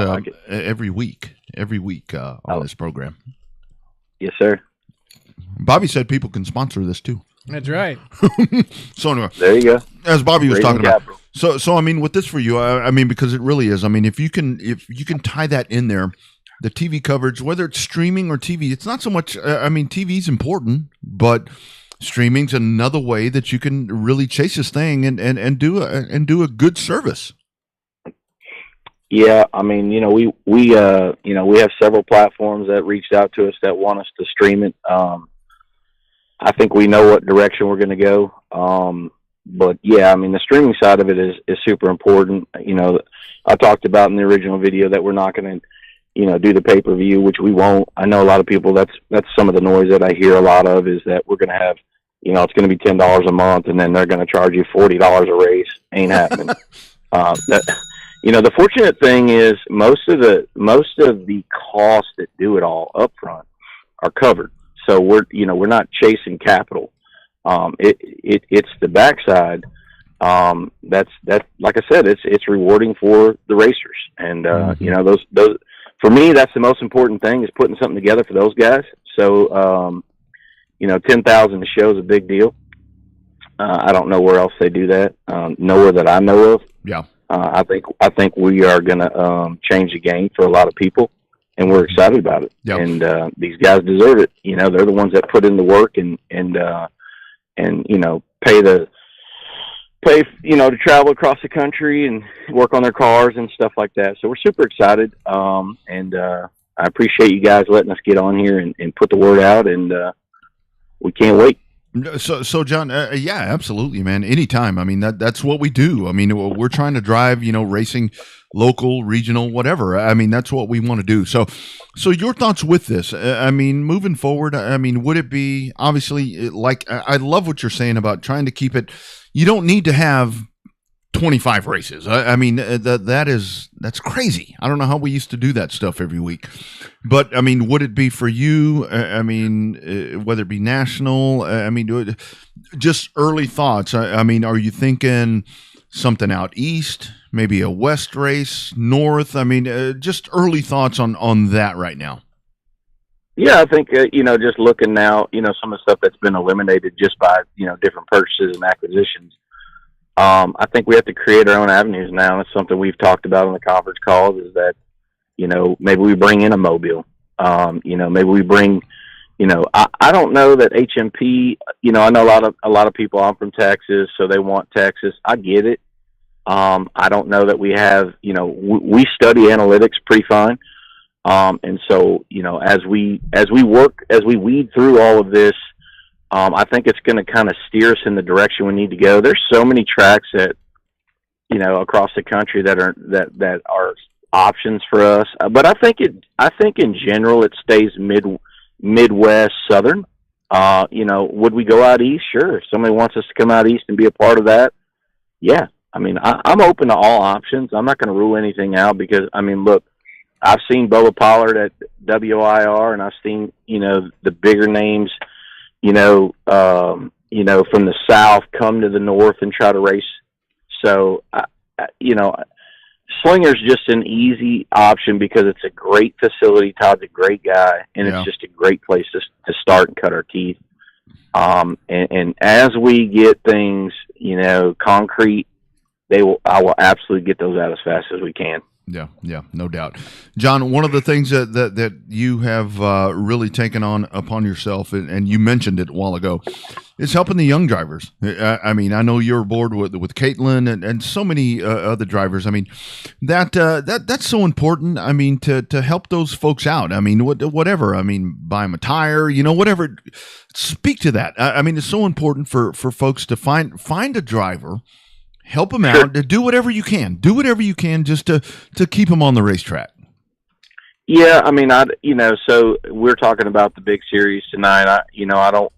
every week on this program. Yes, sir. Bobby said people can sponsor this too. That's right. So anyway, there you go. As Bobby was talking about. Capital. So I mean, with this for you, I mean, because it really is. I mean, if you can tie that in there, the TV coverage, whether it's streaming or TV, it's not so much. I mean, TV's important, but streaming's another way that you can really chase this thing and do a good service. Yeah, I mean, we have several platforms that reached out to us that want us to stream it. I think we know what direction we're going to go. But yeah, I mean, the streaming side of it is super important. I talked about in the original video that we're not going to, do the pay-per-view, which we won't. I know a lot of people, that's some of the noise that I hear a lot of, is that we're going to have, it's going to be $10 a month and then they're going to charge you $40 a race. Ain't happening. The fortunate thing is most of the costs that do it all up front are covered. So we're not chasing capital. It's the backside. That's like I said, it's rewarding for the racers. And, those, for me, that's the most important thing, is putting something together for those guys. So, 10,000 a show is a big deal. I don't know where else they do that. Nowhere that I know of. Yeah. I think we are going to change the game for a lot of people, and we're excited about it. Yep. And these guys deserve it. They're the ones that put in the work and pay to travel across the country and work on their cars and stuff like that. So we're super excited. And I appreciate you guys letting us get on here and put the word out, and we can't wait. So John, yeah, absolutely, man. Anytime. I mean, that's what we do. I mean, we're trying to drive, racing, local, regional, whatever. I mean, that's what we want to do. So your thoughts with this? I mean, moving forward, I mean, would it be obviously like, I love what you're saying about trying to keep it. You don't need to have 25 races. I mean, that's crazy. I don't know how we used to do that stuff every week. But, I mean, would it be for you? I mean, whether it be national, I mean, just early thoughts. I mean, are you thinking something out east, maybe a west race, north? I mean, just early thoughts on that right now. Yeah, I think, just looking now, some of the stuff that's been eliminated just by, different purchases and acquisitions. I think we have to create our own avenues now. It's something we've talked about on the conference calls, is that, maybe we bring in a mobile. Maybe we bring, I don't know that HMP, I know a lot of people, I'm from Texas, so they want Texas. I get it. I don't know that we have, we study analytics pretty fine. And so, as we weed through all of this, I think it's going to kind of steer us in the direction we need to go. There's so many tracks that, across the country that are options for us. But I think in general, it stays Midwest, Southern. Would we go out east? Sure. If somebody wants us to come out east and be a part of that, yeah. I mean, I'm open to all options. I'm not going to rule anything out because, look, I've seen Bubba Pollard at WIR, and I've seen, the bigger names, from the South come to the North and try to race. So, Slinger's just an easy option because it's a great facility. Todd's a great guy, and it's just a great place to start and cut our teeth. And as we get things, concrete, I will absolutely get those out as fast as we can. Yeah, no doubt. John, one of the things that you have really taken on upon yourself, and you mentioned it a while ago, is helping the young drivers. I know you're aboard with Caitlin and so many other drivers. I mean, that's so important. I mean, to help those folks out. I mean, whatever. I mean, buy them a tire, whatever. Speak to that. I mean, it's so important for folks to find a driver. Help them out. Do whatever you can. Do whatever you can just to keep them on the racetrack. Yeah, I mean, so we're talking about the big series tonight. I don't,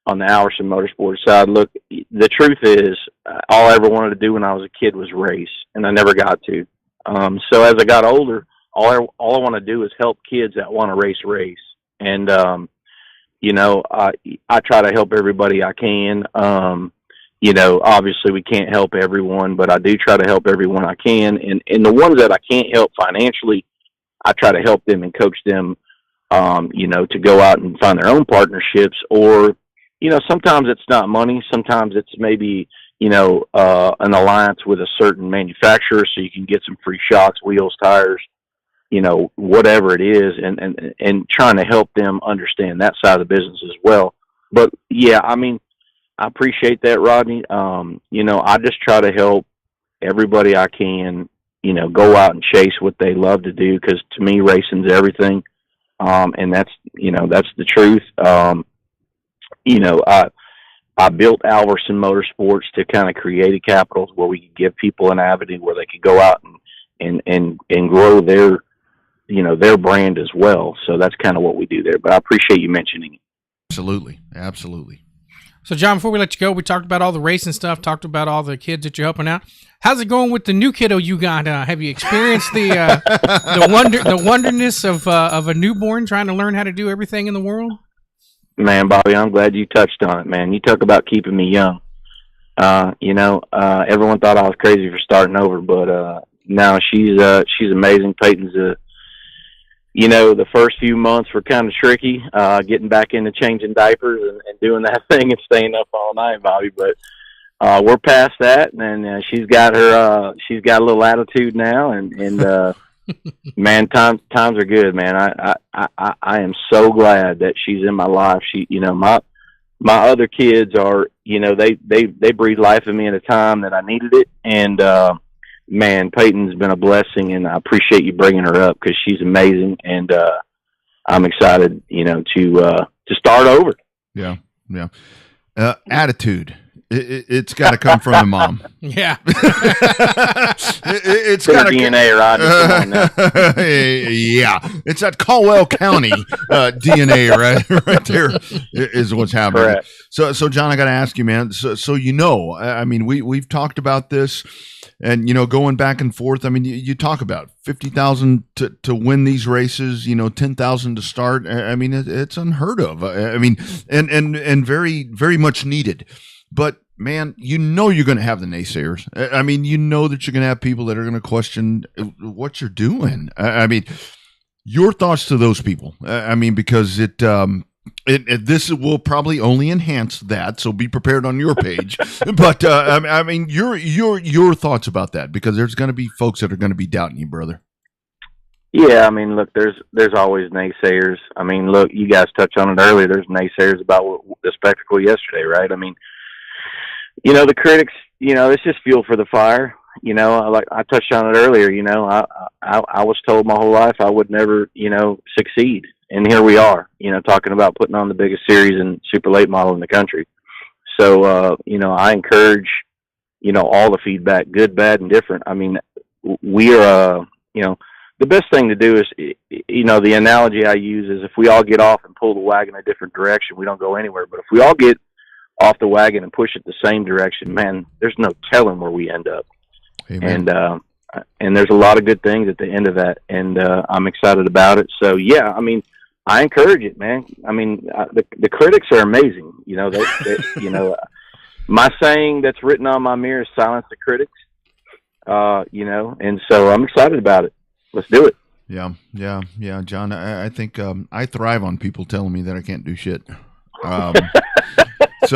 on the Alverson Motorsports side, look, the truth is, all I ever wanted to do when I was a kid was race, and I never got to. So as I got older, all I want to do is help kids that want to race. And, I try to help everybody I can. Obviously we can't help everyone, but I do try to help everyone I can. And the ones that I can't help financially, I try to help them and coach them, to go out and find their own partnerships. Or, sometimes it's not money. Sometimes it's maybe, an alliance with a certain manufacturer so you can get some free shocks, wheels, tires, whatever it is, and trying to help them understand that side of the business as well. But yeah, I mean, I appreciate that, Rodney. I just try to help everybody I can, go out and chase what they love to do. Cause to me, racing's everything. And that's the truth. I built Alverson Motorsports to kind of create a capital where we could give people an avenue where they could go out and grow their brand as well. So that's kind of what we do there, but I appreciate you mentioning it. Absolutely. So, John, before we let you go, we talked about all the racing stuff, talked about all the kids that you're helping out. How's it going with the new kiddo you got? Have you experienced the wonderness of a newborn trying to learn how to do everything in the world? Man, Bobby, I'm glad you touched on it, man. You talk about keeping me young. Everyone thought I was crazy for starting over, but no, she's amazing. Peyton's the first few months were kind of tricky, getting back into changing diapers and doing that thing and staying up all night, Bobby. But we're past that, and she's got a little attitude now, and man, times are good, man. I am so glad that she's in my life. She, my other kids are, they breathed life in me at a time that I needed it, and man, Peyton's been a blessing, and I appreciate you bringing her up because she's amazing, and I'm excited, to start over. Yeah. Attitude. It's got to come from the mom. Yeah. It's got DNA, Rodney. Yeah. It's that Caldwell County DNA right there is what's happening. Correct. So John, I got to ask you, man. So I mean, we've talked about this. And, going back and forth, I mean, you talk about 50,000 to win these races, 10,000 to start. I mean, it's unheard of. I mean, and very, very much needed. But, man, you're going to have the naysayers. I mean, that you're going to have people that are going to question what you're doing. I mean, your thoughts to those people. I mean, because This will probably only enhance that, so be prepared on your page. But I mean, your thoughts about that, because there's going to be folks that are going to be doubting you, brother. Yeah, I mean, look, there's always naysayers. I mean, look, you guys touched on it earlier. There's naysayers about the spectacle yesterday, right? I mean, the critics, it's just fuel for the fire. Like I touched on it earlier. I was told my whole life I would never, succeed. And here we are, talking about putting on the biggest series in super late model in the country. So, I encourage, all the feedback, good, bad, and different. I mean, we are, the best thing to do is, the analogy I use is if we all get off and pull the wagon a different direction, we don't go anywhere. But if we all get off the wagon and push it the same direction, man, there's no telling where we end up. Amen. And there's a lot of good things at the end of that. And I'm excited about it. So, yeah, I mean, I encourage it, man. I mean, the critics are amazing. My saying that's written on my mirror is silence the critics. And so I'm excited about it. Let's do it. Yeah, John. I think I thrive on people telling me that I can't do shit. That's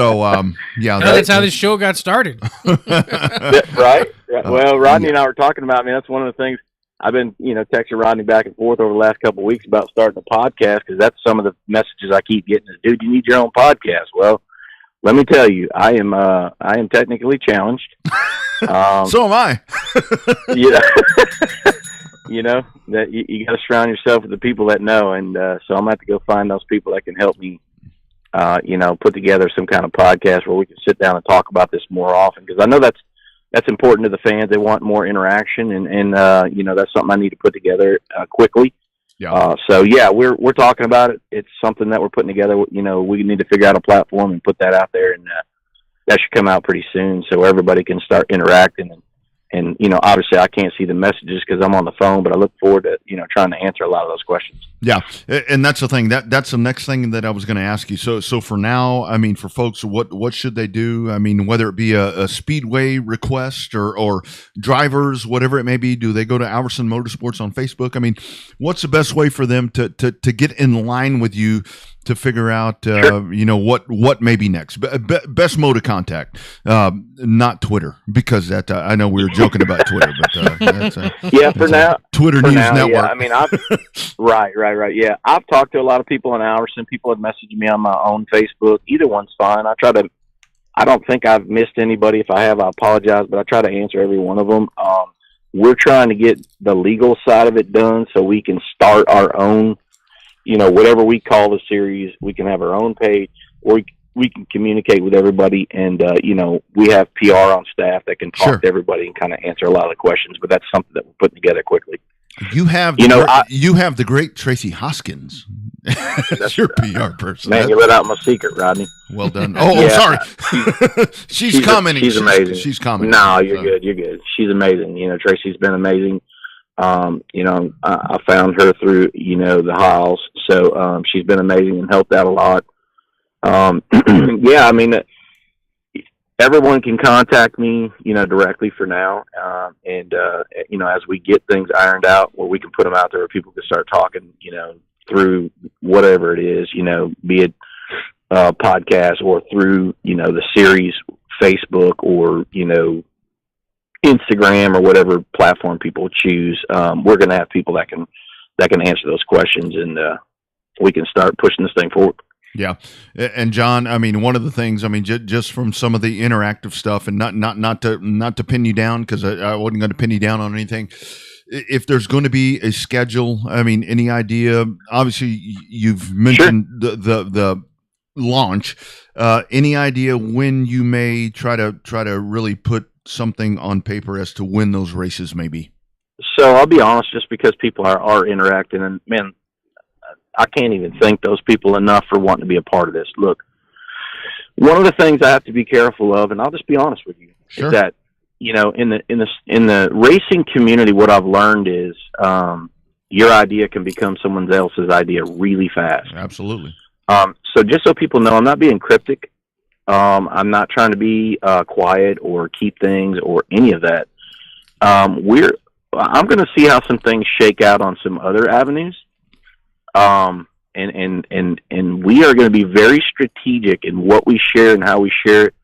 how this show got started. Right. Well, Rodney and I were talking about. I mean, that's one of the things. I've been, texting Rodney back and forth over the last couple of weeks about starting a podcast, because that's some of the messages I keep getting is, dude, you need your own podcast. Well, let me tell you, I am technically challenged. So am I. That you got to surround yourself with the people that know. And so I'm going to have to go find those people that can help me, put together some kind of podcast where we can sit down and talk about this more often. Because I know that's important to the fans. They want more interaction, and that's something I need to put together quickly. Yeah. So yeah, we're talking about it. It's something that we're putting together. We need to figure out a platform and put that out there, and that should come out pretty soon, so everybody can start interacting. And obviously I can't see the messages because I'm on the phone, but I look forward to trying to answer a lot of those questions. Yeah, and that's the thing. That's the next thing that I was going to ask you. So for now, I mean, for folks, what should they do? I mean, whether it be a speedway request or drivers, whatever it may be, do they go to Alverson Motorsports on Facebook? I mean, what's the best way for them to get in line with you to figure out, Sure. What may be next? Best mode of contact, not Twitter, because that I know we were joking about Twitter, but that's for now, Twitter News Network. Yeah, I mean, right. Yeah, I've talked to a lot of people in Alverson. People have messaged me on my own Facebook. Either one's fine. I don't think I've missed anybody. If I have, I apologize, but I try to answer every one of them. We're trying to get the legal side of it done so we can start our own. Whatever we call the series, we can have our own page, or we can communicate with everybody. And, we have PR on staff that can talk Sure. to everybody and kind of answer a lot of the questions, but that's something that we're putting together quickly. You have you have the great Tracy Hoskins as your PR person. Man, you let out my secret, Rodney. Well done. Yeah. Sorry. She's commenting. She's amazing. She's commenting. No, you're good. You're good. She's amazing. Tracy's been amazing. I found her through, the halls. So, she's been amazing and helped out a lot. Yeah, I mean, everyone can contact me, directly for now. As we get things ironed out where we can put them out there where people can start talking, through whatever it is, be it podcast or through, the series, Facebook, or, Instagram, or whatever platform people choose. We're going to have people that can answer those questions, and we can start pushing this thing forward. Yeah. And John, I mean, one of the things, I mean, just from some of the interactive stuff, and not to pin you down, because I wasn't going to pin you down on anything. If there's going to be a schedule, I mean, any idea? Obviously, you've mentioned Sure. the launch. Any idea when you may try to really put something on paper as to when those races may be? So I'll be honest, just because people are interacting, and man, I can't even thank those people enough for wanting to be a part of this. Look, one of the things I have to be careful of, and I'll just be honest with you, Sure. is that in the racing community, what I've learned is your idea can become someone else's idea really fast. Absolutely. So just so people know, I'm not being cryptic. I'm not trying to be quiet or keep things or any of that. I'm going to see how some things shake out on some other avenues. and we are going to be very strategic in what we share and how we share it.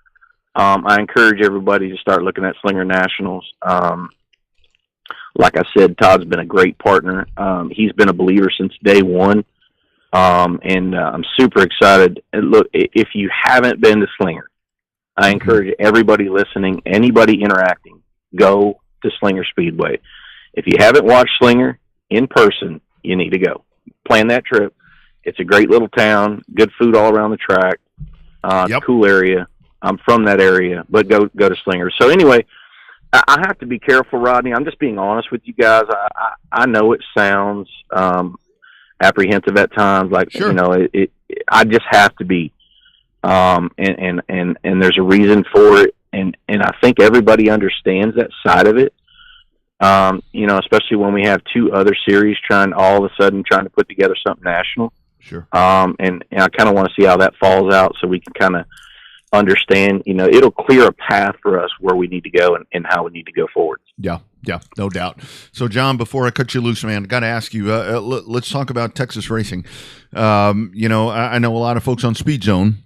I encourage everybody to start looking at Slinger Nationals. Like I said, Todd's been a great partner. He's been a believer since day one. And I'm super excited. And look, if you haven't been to Slinger, I encourage everybody listening, anybody interacting, go to Slinger Speedway. If you haven't watched Slinger in person, you need to go. Plan that trip. It's a great little town, good food all around the track, cool area. I'm from that area, but go to Slinger. So anyway, I have to be careful, Rodney. I'm just being honest with you guys. I know it sounds apprehensive at times, like sure. You know, I just have to be, and there's a reason for it, and I think everybody understands that side of it. You know, especially when we have two other series trying to put together something national. Sure. And I kind of want to see how that falls out so we can kind of understand, you know, it'll clear a path for us where we need to go and how we need to go forward. Yeah, no doubt. So, John, before I cut you loose, man, I got to ask you, let's talk about Texas racing. You know, I know a lot of folks on Speed Zone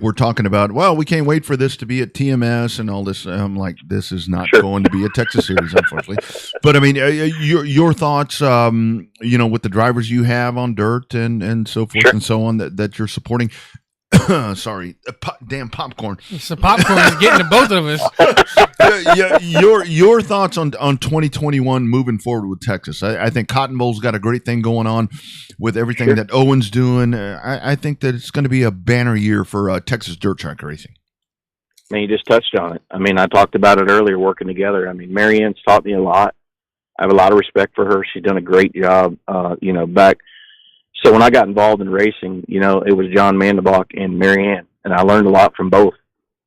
we're talking about, well, we can't wait for this to be at TMS and all this. I'm like, this is not going to be a Texas series, unfortunately. But, I mean, your thoughts, you know, with the drivers you have on dirt and so forth and so on that you're supporting. Sorry, damn popcorn. So popcorn is getting to both of us. Your thoughts on 2021 moving forward with Texas. I think Cotton Bowl's got a great thing going on with everything that Owen's doing. I think that it's going to be a banner year for Texas dirt track racing. I mean, you just touched on it. I mean, I talked about it earlier, working together. I mean, Marianne's taught me a lot. I have a lot of respect for her. She's done a great job, you know, back. So when I got involved in racing, you know, it was John Mandebach and Marianne, and I learned a lot from both.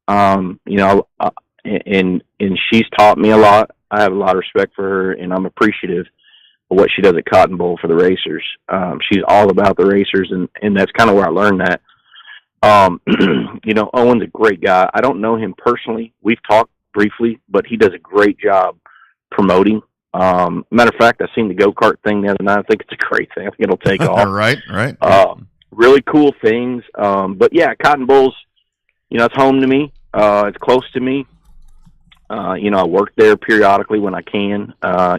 You know, and she's taught me a lot. I have a lot of respect for her, and I'm appreciative of what she does at Cotton Bowl for the racers. She's all about the racers, and that's kind of where I learned that. You know, Owen's a great guy. I don't know him personally. We've talked briefly, but he does a great job promoting. Matter of fact, I seen the go-kart thing the other night. I think it's a great thing. I think it'll take off. Right. Really cool things. But yeah, Cotton Bowl's, you know, it's home to me. It's close to me. You know, I work there periodically when I can.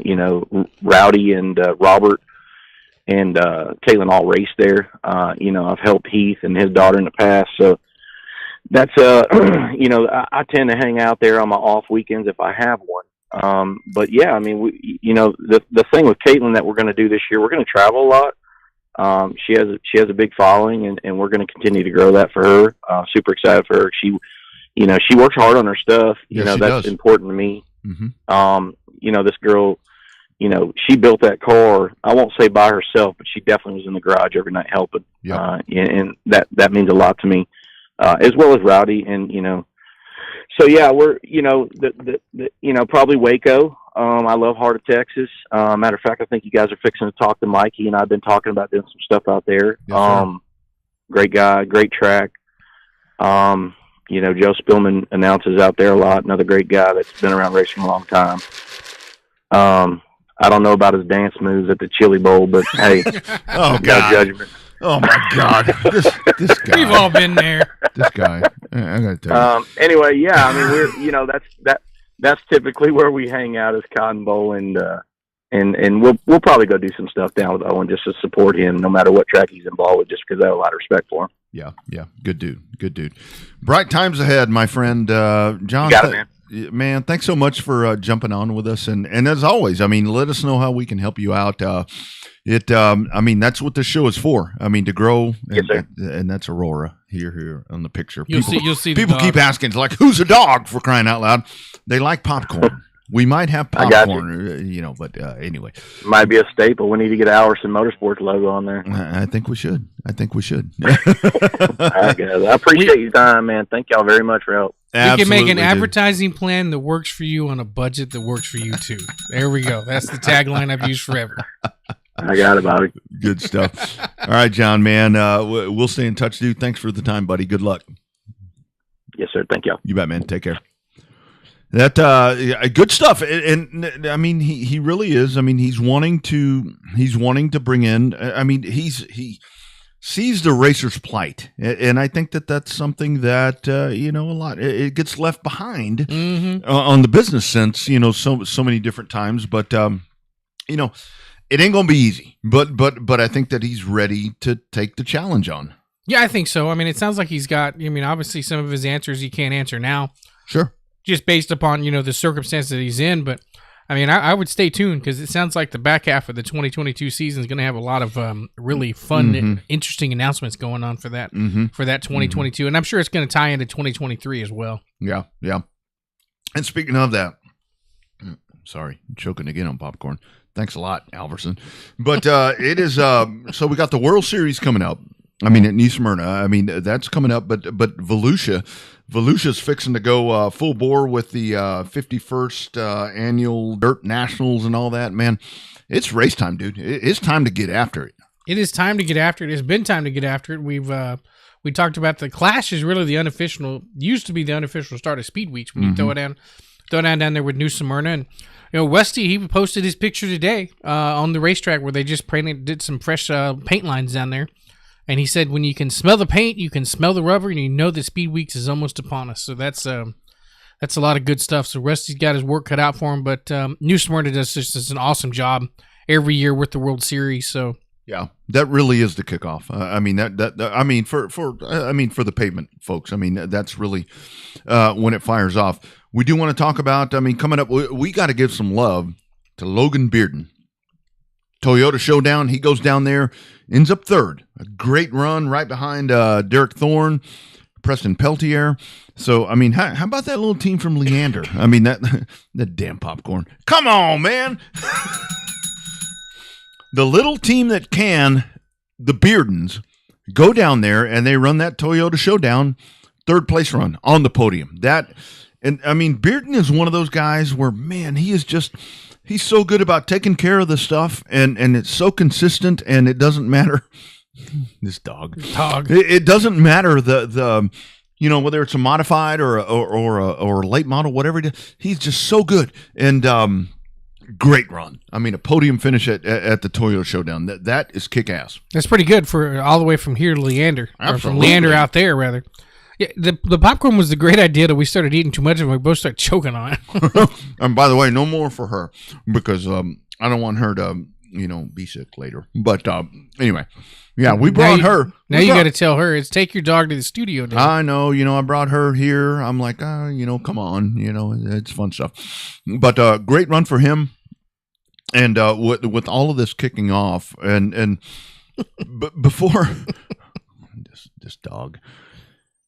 You know, Rowdy and Robert and Caitlin all race there. You know, I've helped Heath and his daughter in the past. So that's, you know, I tend to hang out there on my off weekends if I have one. But yeah, I mean, you know, the thing with Caitlin that we're going to do this year, we're going to travel a lot. She has a big following, and we're going to continue to grow that for her. Super excited for her. She, you know, she works hard on her stuff. You know, that's important to me. Mm-hmm. You know, this girl, you know, she built that car. I won't say by herself, but she definitely was in the garage every night helping. Yep. And that means a lot to me, as well as Rowdy. And, you know, so yeah, we're, you know, you know, probably Waco. I love Heart of Texas. Matter of fact, I think you guys are fixing to talk to Mikey, and I've been talking about doing some stuff out there. Yes, great guy, great track. You know, Joe Spillman announces out there a lot. Another great guy that's been around racing a long time. I don't know about his dance moves at the Chili Bowl, but hey, oh, no God. judgment. Oh my God, this guy. We've all been there. This guy. I gotta tell you. Anyway, yeah, I mean, we're, you know, that's typically where we hang out is Cotton Bowl, and we'll probably go do some stuff down with Owen just to support him, no matter what track he's involved with, just because I have a lot of respect for him. Yeah, good dude. Bright times ahead, my friend. John, you got it, man, thanks so much for jumping on with us, and as always, I mean, let us know how we can help you out. I mean, that's what this show is for. I mean, to grow, and that's Aurora here on the picture. You'll see. People keep asking, it's like, who's a dog, for crying out loud? They like popcorn. We might have popcorn, you know, but anyway. Might be a staple. We need to get Alverson Motorsports logo on there. I think we should. All right, guys. I appreciate your time, man. Thank y'all very much for help. We can make an advertising plan that works for you on a budget that works for you, too. There we go. That's the tagline I've used forever. I got it, Bobby. Good stuff. All right, John, man. We'll stay in touch, dude. Thanks for the time, buddy. Good luck. Yes, sir. Thank you. You bet, man. Take care. That good stuff, and I mean, he really is. I mean, he's wanting to bring in. I mean, sees the racer's plight, and I think that that's something that a lot it gets left behind on the business sense, so many different times. But it ain't gonna be easy. But I think that he's ready to take the challenge on. Yeah, I think so. I mean, it sounds like he's got. I mean, obviously, some of his answers he can't answer now. Sure. Just based upon the circumstances that he's in, but. I mean, I would stay tuned because it sounds like the back half of the 2022 season is going to have a lot of really fun and interesting announcements going on for that 2022, and I'm sure it's going to tie into 2023 as well. Yeah. And speaking of that, sorry, I'm choking again on popcorn. Thanks a lot, Alverson. But it is so we got the World Series coming up. I mean, at New Smyrna. I mean, that's coming up, but Volusia's fixing to go full bore with the 51st annual Dirt Nationals and all that. Man, it's race time, dude. It's time to get after it. It is time to get after it. It's been time to get after it. We talked about the Clash is really the unofficial, used to be the unofficial start of Speed Weeks when you throw it down there with New Smyrna. And Westy, he posted his picture today on the racetrack where they just did some fresh paint lines down there. And he said, when you can smell the paint, you can smell the rubber, and you know that Speed Weeks is almost upon us. So that's a lot of good stuff. So Rusty's got his work cut out for him, but New Smyrna does an awesome job every year with the World Series. So yeah, that really is the kickoff. For the pavement folks. I mean, that's really when it fires off. We do want to talk about. Coming up, we got to give some love to Logan Bearden. Toyota Showdown, he goes down there, ends up third. A great run right behind Derek Thorne, Preston Peltier. So, I mean, how about that little team from Leander? I mean, that damn popcorn. Come on, man. The little team that can, the Beardens, go down there and they run that Toyota Showdown third place run on the podium. Bearden is one of those guys where, man, he's so good about taking care of the stuff, and it's so consistent, and it doesn't matter. This dog. It doesn't matter the whether it's a modified or a late model, whatever it is. He's just so good, and great run. I mean, a podium finish at the Toyota Showdown. That is kick ass. That's pretty good for all the way from here to Leander. Absolutely. Or from Leander out there, rather. Yeah, the popcorn was the great idea that we started eating too much and we both started choking on it. And by the way, no more for her because I don't want her to be sick later. But anyway, yeah, we brought her. Now you got to tell her it's take your dog to the studio. Now. I know, I brought her here. I'm like, come on, it's fun stuff. But great run for him, and with all of this kicking off, and before this dog.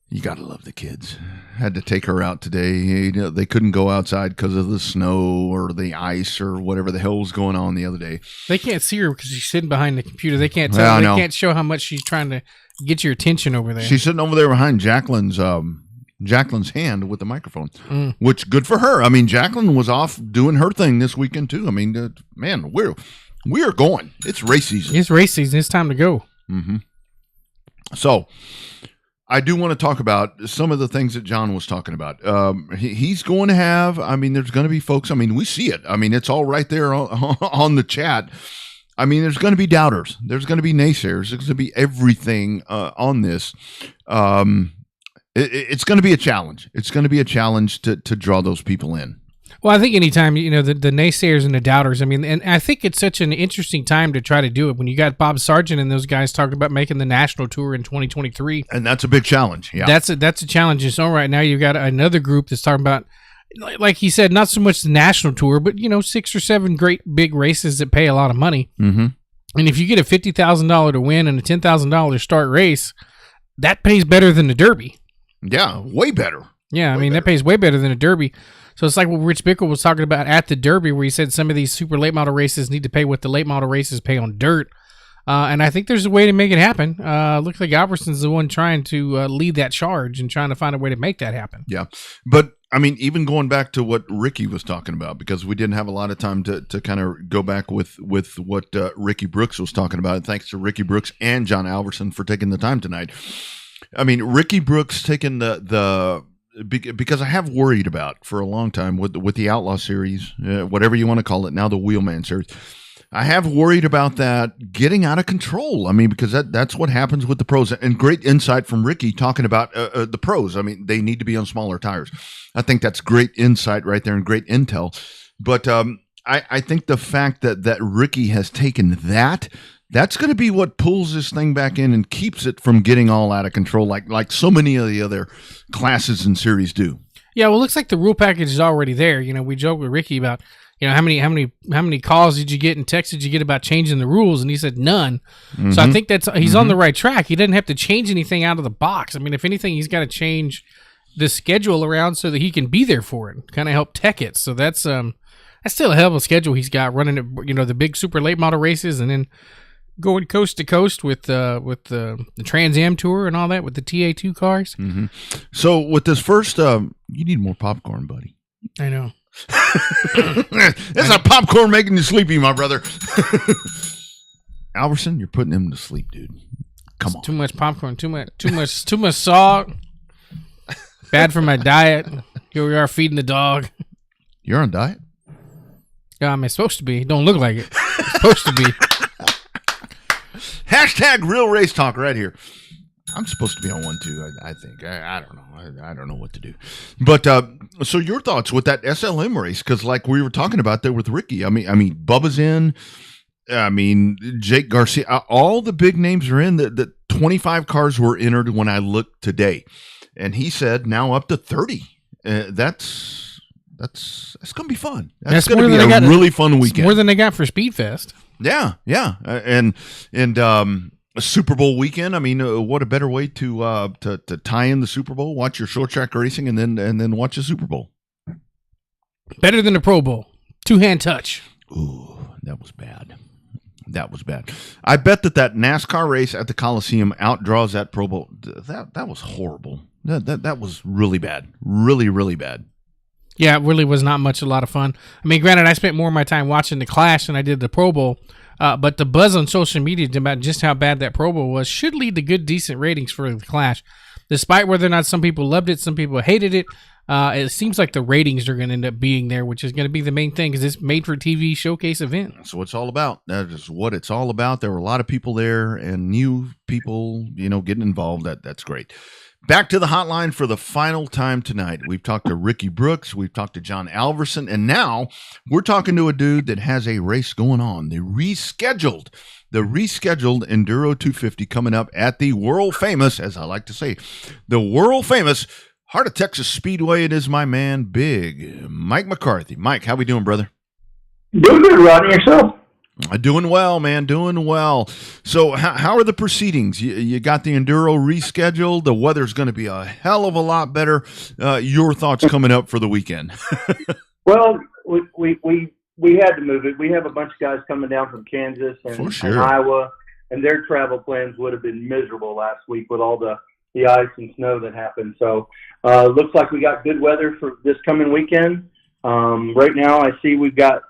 You got to love the kids. Had to take her out today. They couldn't go outside because of the snow or the ice or whatever the hell was going on the other day. They can't see her because she's sitting behind the computer. They can't tell. They can't show how much she's trying to get your attention over there. She's sitting over there behind Jacqueline's hand with the microphone, which good for her. I mean, Jacqueline was off doing her thing this weekend too. I mean, man, we are going. It's race season. It's race season. It's time to go. Mm-hmm. So. I do want to talk about some of the things that John was talking about. He's going to have, there's going to be folks, we see it. It's all right there on the chat. There's going to be doubters. There's going to be naysayers. There's going to be everything on this. It's going to be a challenge. It's going to be a challenge to draw those people in. Well, I think anytime, the naysayers and the doubters, and I think it's such an interesting time to try to do it when you got Bob Sargent and those guys talking about making the national tour in 2023. And that's a big challenge. Yeah. That's a challenge in its own right. Now you've got another group that's talking about, like he said, not so much the national tour, but, 6 or 7 great big races that pay a lot of money. Mm-hmm. And if you get a $50,000 to win and a $10,000 start race, that pays better than the Derby. Yeah, way better. Yeah, that pays way better than a Derby. So it's like what Rich Bickle was talking about at the Derby, where he said some of these super late model races need to pay what the late model races pay on dirt. And I think there's a way to make it happen. Looks like Alverson's the one trying to lead that charge and trying to find a way to make that happen. Yeah. But, even going back to what Ricky was talking about, because we didn't have a lot of time to kind of go back with what Ricky Brooks was talking about. And thanks to Ricky Brooks and John Alverson for taking the time tonight. Ricky Brooks taking because I have worried about for a long time with the Outlaw series, whatever you want to call it, now the Wheelman series. I have worried about that getting out of control. I mean, because that's what happens with the pros. And great insight from Ricky talking about the pros. I mean, they need to be on smaller tires. I think that's great insight right there and great intel. But I think the fact that Ricky has taken that's going to be what pulls this thing back in and keeps it from getting all out of control, like so many of the other classes and series do. Yeah, well, it looks like the rule package is already there. You know, we joked with Ricky about, you know, how many calls did you get and texts did you get about changing the rules, and he said none. Mm-hmm. So I think he's on the right track. He doesn't have to change anything out of the box. I mean, if anything, he's got to change the schedule around so that he can be there for it, kind of help tech it. So that's still a hell of a schedule he's got, running it, you know, the big super late model races, and then going coast to coast with the Trans Am Tour and all that with the TA2 cars. Mm-hmm. So with this first, you need more popcorn, buddy. I know. It's a popcorn making you sleepy, my brother. Alverson, you're putting him to sleep, dude. Come on. Too much popcorn, too much salt. Bad for my diet. Here we are feeding the dog. You're on diet? Yeah, I mean, it's supposed to be. Don't look like it. It's supposed to be. Hashtag real race talk right here. I'm supposed to be on one too, I think. I don't know. I don't know what to do. But so your thoughts with that SLM race, because like we were talking about there with Ricky. I mean, Bubba's in. I mean, Jake Garcia. All the big names are in. The 25 cars were entered when I looked today, and he said now up to 30. That's going to be fun. That's going to be a really fun weekend. More than they got for Speedfest. Yeah, and a Super Bowl weekend. I mean, what a better way to tie in the Super Bowl? Watch your short track racing, and then watch the Super Bowl. Better than the Pro Bowl. 2-hand touch. Ooh, that was bad. That was bad. I bet that NASCAR race at the Coliseum outdraws that Pro Bowl. That was horrible. That was really bad. Really, really bad. Yeah, it really was not a lot of fun. I mean, granted, I spent more of my time watching the Clash than I did the Pro Bowl, but the buzz on social media about just how bad that Pro Bowl was should lead to good, decent ratings for the Clash. Despite whether or not some people loved it, some people hated it, it seems like the ratings are going to end up being there, which is going to be the main thing because it's made-for-TV showcase event. That's what it's all about. That is what it's all about. There were a lot of people there and new people, getting involved. That's great. Back to the hotline for the final time tonight. We've talked to Ricky Brooks. We've talked to John Alverson. And now we're talking to a dude that has a race going on. The rescheduled Enduro 250 coming up at the world famous, as I like to say, the world famous Heart of Texas Speedway. It is my man, Big Mike McCarthy. Mike, how we doing, brother? Doing good, Rodney. Yourself? Doing well, man. Doing well. So how are the proceedings? You got the Enduro rescheduled. The weather's going to be a hell of a lot better. Your thoughts coming up for the weekend? Well, we had to move it. We have a bunch of guys coming down from Kansas and Iowa, and their travel plans would have been miserable last week with all the ice and snow that happened. So looks like we got good weather for this coming weekend. Right now I see we've got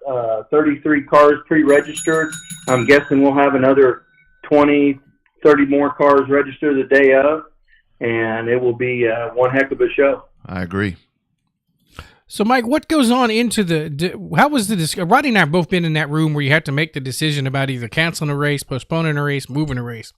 33 cars pre-registered. I'm guessing we'll have another 20, 30 more cars registered the day of, and it will be one heck of a show. I agree. So, Mike, what goes on into how was the Rodney and I have both been in that room where you had to make the decision about either canceling a race, postponing a race, moving a race.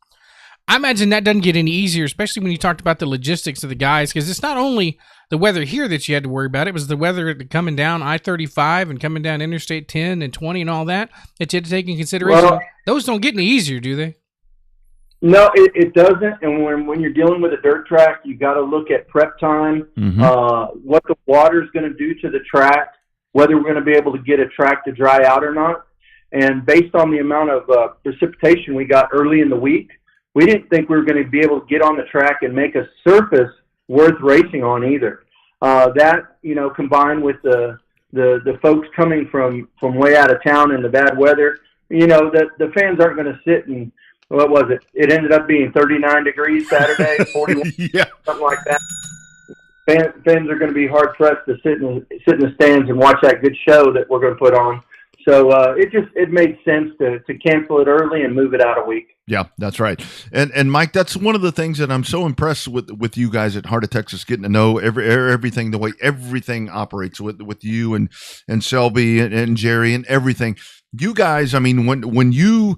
I imagine that doesn't get any easier, especially when you talked about the logistics of the guys, because it's not only the weather here that you had to worry about. It was the weather coming down I-35 and coming down Interstate 10 and 20 and all that you had to take in consideration. Well, those don't get any easier, do they? No, it doesn't. And when you're dealing with a dirt track, you got to look at prep time, what the water's going to do to the track, whether we're going to be able to get a track to dry out or not. And based on the amount of precipitation we got early in the week, we didn't think we were going to be able to get on the track and make a surface worth racing on either. That, combined with the folks coming from way out of town in the bad weather, the fans aren't going to sit and, what was it? It ended up being 39 degrees Saturday, 41, something like that. Fans are going to be hard pressed to sit in the stands and watch that good show that we're going to put on. So it made sense to cancel it early and move it out a week. Yeah, that's right. And Mike, that's one of the things that I'm so impressed with you guys at Heart of Texas, getting to know everything, the way everything operates with you and Shelby and Jerry and everything. You guys, I mean, when you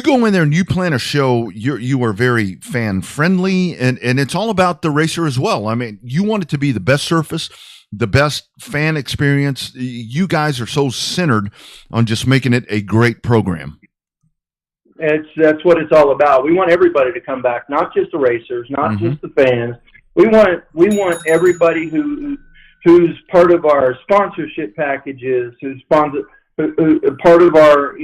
go in there and you plan a show, you are very fan friendly, and it's all about the racer as well. I mean, you want it to be the best surface, the best fan experience. You guys are so centered on just making it a great program. That's what it's all about. We want everybody to come back, not just the racers, not just the fans. We want everybody who's part of our sponsorship packages, who's part of our,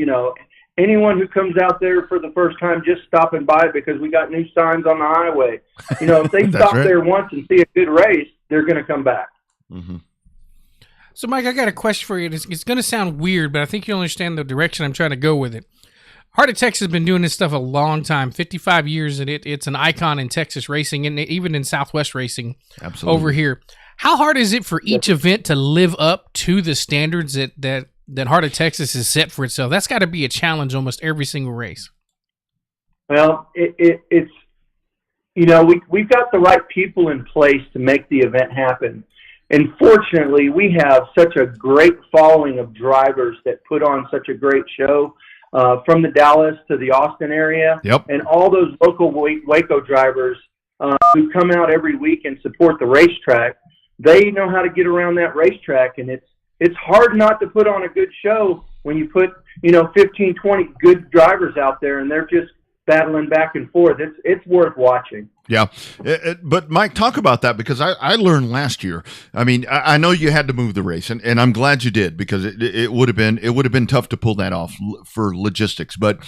anyone who comes out there for the first time just stopping by because we got new signs on the highway. If they stop there once and see a good race, they're going to come back. Mm-hmm. So, Mike, I got a question for you. It's going to sound weird, but I think you'll understand the direction I'm trying to go with it. Heart of Texas has been doing this stuff a long time, 55 years, and it's an icon in Texas racing and even in Southwest racing. Absolutely. Over here. How hard is it for each event to live up to the standards that Heart of Texas has set for itself? That's got to be a challenge almost every single race. Well, it's we've got the right people in place to make the event happen. And fortunately, we have such a great following of drivers that put on such a great show. From the Dallas to the Austin area, and all those local Waco drivers who come out every week and support the racetrack, they know how to get around that racetrack, and it's hard not to put on a good show when you put 15, 20 good drivers out there, and they're just battling back and forth. It's worth watching. Yeah. But Mike, talk about that, because I learned last year. I mean, I know you had to move the race, and I'm glad you did, because it would have been tough to pull that off for logistics. But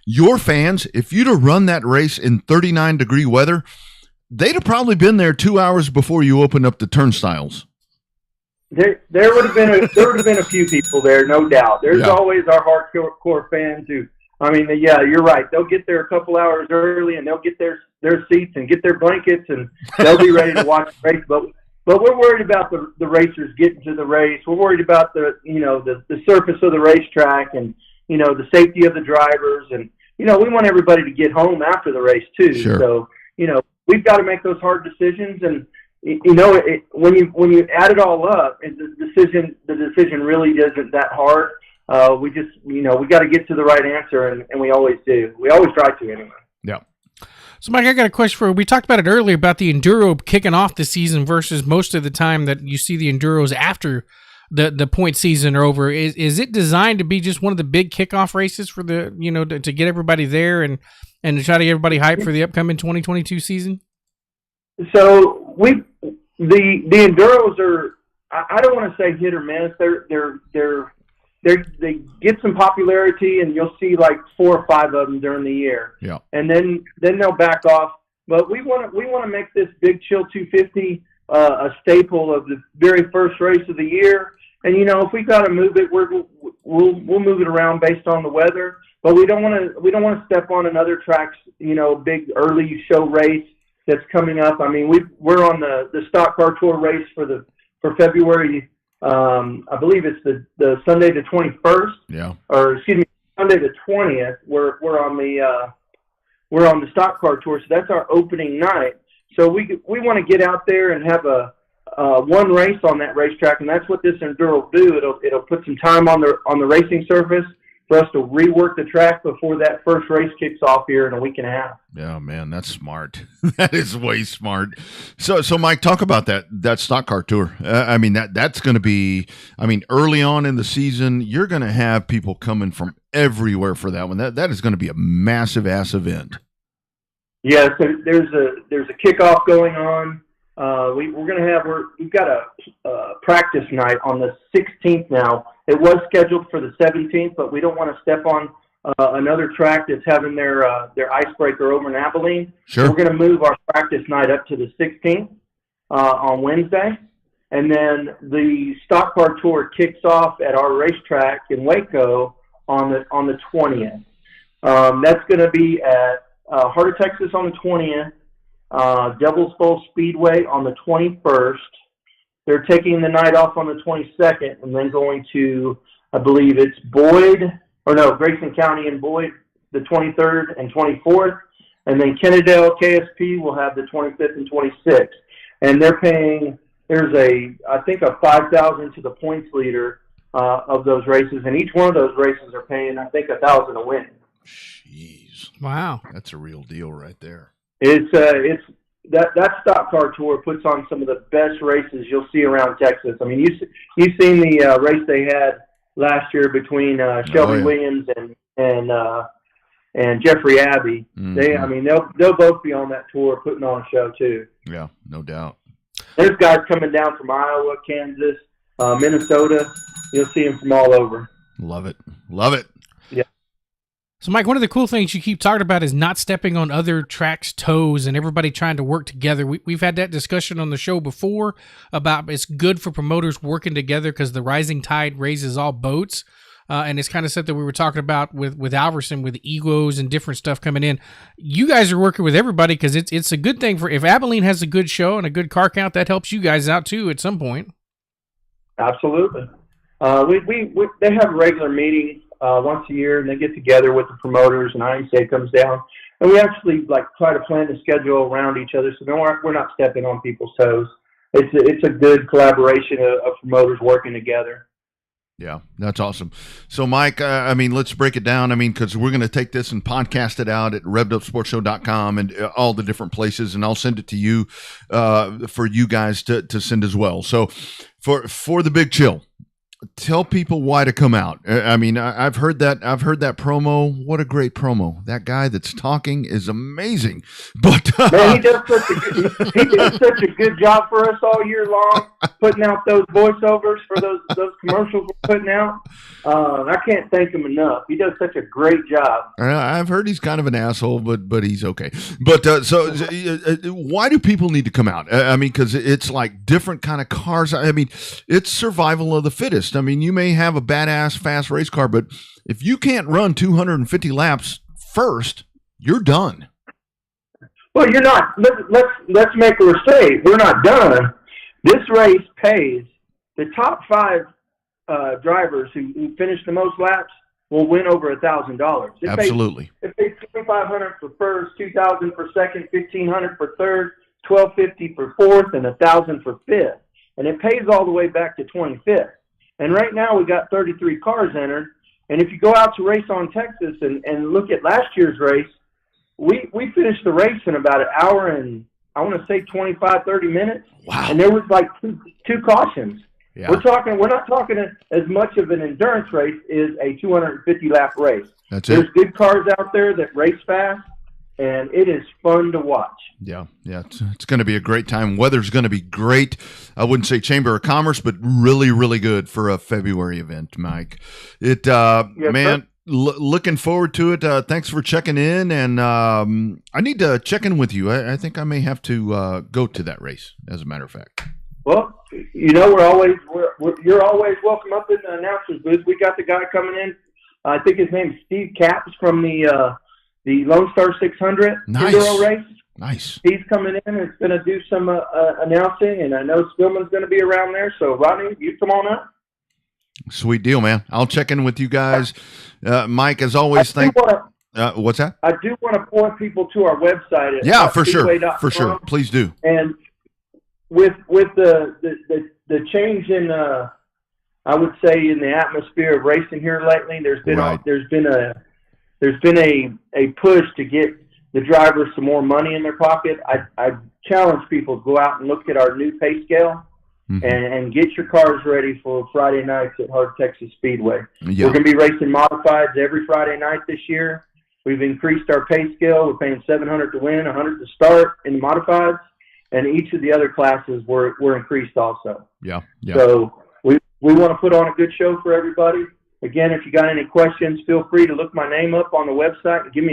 your fans, if you'd have run that race in 39-degree weather, they'd have probably been there 2 hours before you opened up the turnstiles. There would have been a few people there, no doubt. There's always our hardcore fans who, you're right. They'll get there a couple hours early, and they'll get their seats and get their blankets, and they'll be ready to watch the race. But we're worried about the racers getting to the race. We're worried about the surface of the racetrack and the safety of the drivers, and we want everybody to get home after the race too. Sure. So we've got to make those hard decisions, and when you add it all up, the decision really isn't that hard. We just, we got to get to the right answer, and we always do. We always try to anyway. Yeah. So, Mike, I got a question for you. We talked about it earlier about the Enduro kicking off the season versus most of the time that you see the Enduros after the point season are over. Is it designed to be just one of the big kickoff races for the, to get everybody there and to try to get everybody hyped for the upcoming 2022 season? So the Enduros are, I don't want to say hit or miss. They get some popularity, and you'll see like 4 or 5 of them during the year. Yeah. And then they'll back off. But we want to make this Big Chill 250 a staple of the very first race of the year. And if we got to move it, we'll move it around based on the weather. But we don't want to step on another track's big early show race that's coming up. I mean, we're on the Stock Car Tour race for February. I believe it's the Sunday the 21st. Yeah. Or excuse me, Sunday the 20th. We're on the Stock Car Tour, so that's our opening night. So we want to get out there and have a one race on that racetrack, and that's what this Enduro will do. It'll put some time on the racing surface for us to rework the track before that first race kicks off here in a week and a half. Yeah, man, that's smart. That is way smart. So Mike, talk about that Stock Car Tour. That's going to be, early on in the season, you're going to have people coming from everywhere for that one. That is going to be a massive ass event. Yeah, so there's a kickoff going on. We've got a practice night on the 16th now. It was scheduled for the 17th, but we don't want to step on another track that's having their icebreaker over in Abilene. Sure. So we're going to move our practice night up to the 16th on Wednesday, and then the Stock Car Tour kicks off at our racetrack in Waco on the 20th. That's going to be at Heart of Texas on the 20th. Devil's Bowl Speedway on the 21st. They're taking the night off on the 22nd, and then going to I believe it's Grayson County and Boyd, the 23rd and 24th. And then Kennedale KSP will have the 25th and 26th. And they're paying, I think a $5,000 to the points leader of those races. And each one of those races are paying, I think, $1,000 a win. Jeez. Wow. That's a real deal right there. It's that stock car tour puts on some of the best races you'll see around Texas. I mean, you've seen the race they had last year between Shelby Williams and Jeffrey Abbey. Mm-hmm. They'll both be on that tour putting on a show too. Yeah, no doubt. There's guys coming down from Iowa, Kansas, Minnesota. You'll see them from all over. Love it. Yeah. So, Mike, one of the cool things you keep talking about is not stepping on other tracks' toes and everybody trying to work together. We've had that discussion on the show before about it's good for promoters working together because the rising tide raises all boats. And it's kind of something we were talking about with Alverson, with egos and different stuff coming in. You guys are working with everybody because it's a good thing for if Abilene has a good show and a good car count, that helps you guys out too at some point. Absolutely. They have regular meetings once a year, and they get together with the promoters, and IMCA comes down, and we actually try to plan the schedule around each other, so we're not stepping on people's toes. It's a good collaboration of promoters working together. Yeah, that's awesome. So, Mike, let's break it down. Because we're going to take this and podcast it out at revvedupsportshow.com and all the different places, and I'll send it to you for you guys to send as well. So, for the Big Chill, tell people why to come out. I've heard that promo. What a great promo! That guy that's talking is amazing. But man, he did such a good job for us all year long, putting out those voiceovers for those commercials we're putting out. I can't thank him enough. He does such a great job. I've heard he's kind of an asshole, but he's okay. But why do people need to come out? Because it's like different kind of cars. It's survival of the fittest. You may have a badass fast race car, but if you can't run 250 laps first, you're done. Well, you're not. Let's make a mistake. We're not done. This race pays the top 5 drivers who finish the most laps will win over $1,000. Absolutely. It pays $2,500 for first, $2,000 for second, $1,500 for third, $1,250 for fourth, and $1,000 for fifth. And it pays all the way back to 25th. And right now we got 33 cars entered. And if you go out to Race on Texas and look at last year's race, we finished the race in about an hour and I want to say 25, 30 minutes. Wow. And there was two cautions. Yeah. We're not talking as much of an endurance race as a 250 lap race. There's good cars out there that race fast, and it is fun to watch. Yeah, it's going to be a great time. Weather's going to be great. I wouldn't say Chamber of Commerce, but really, really good for a February event, Mike. Looking forward to it. Thanks for checking in, and I need to check in with you. I think I may have to go to that race, as a matter of fact. Well, you're always welcome up in the announcers booth. We got the guy coming in. I think his name's Steve Capps from the Lone Star 600 Enduro race. Nice. He's coming in and is going to do some announcing, and I know Spillman's going to be around there. So, Rodney, you come on up. Sweet deal, man. I'll check in with you guys. Mike, as always, what's that? I do want to point people to our website. Yeah, for sure. Please do. And with the change in, I would say, in the atmosphere of racing here lately, there's been a push to get the drivers some more money in their pocket. I challenge people to go out and look at our new pay scale. Mm-hmm. And get your cars ready for Friday nights at Hard Texas Speedway. Yeah. We're going to be racing modifieds every Friday night this year. We've increased our pay scale. We're paying $700 to win, $100 to start in the modifieds, and each of the other classes were increased also. Yeah. So we want to put on a good show for everybody. Again, if you got any questions, feel free to look my name up on the website and give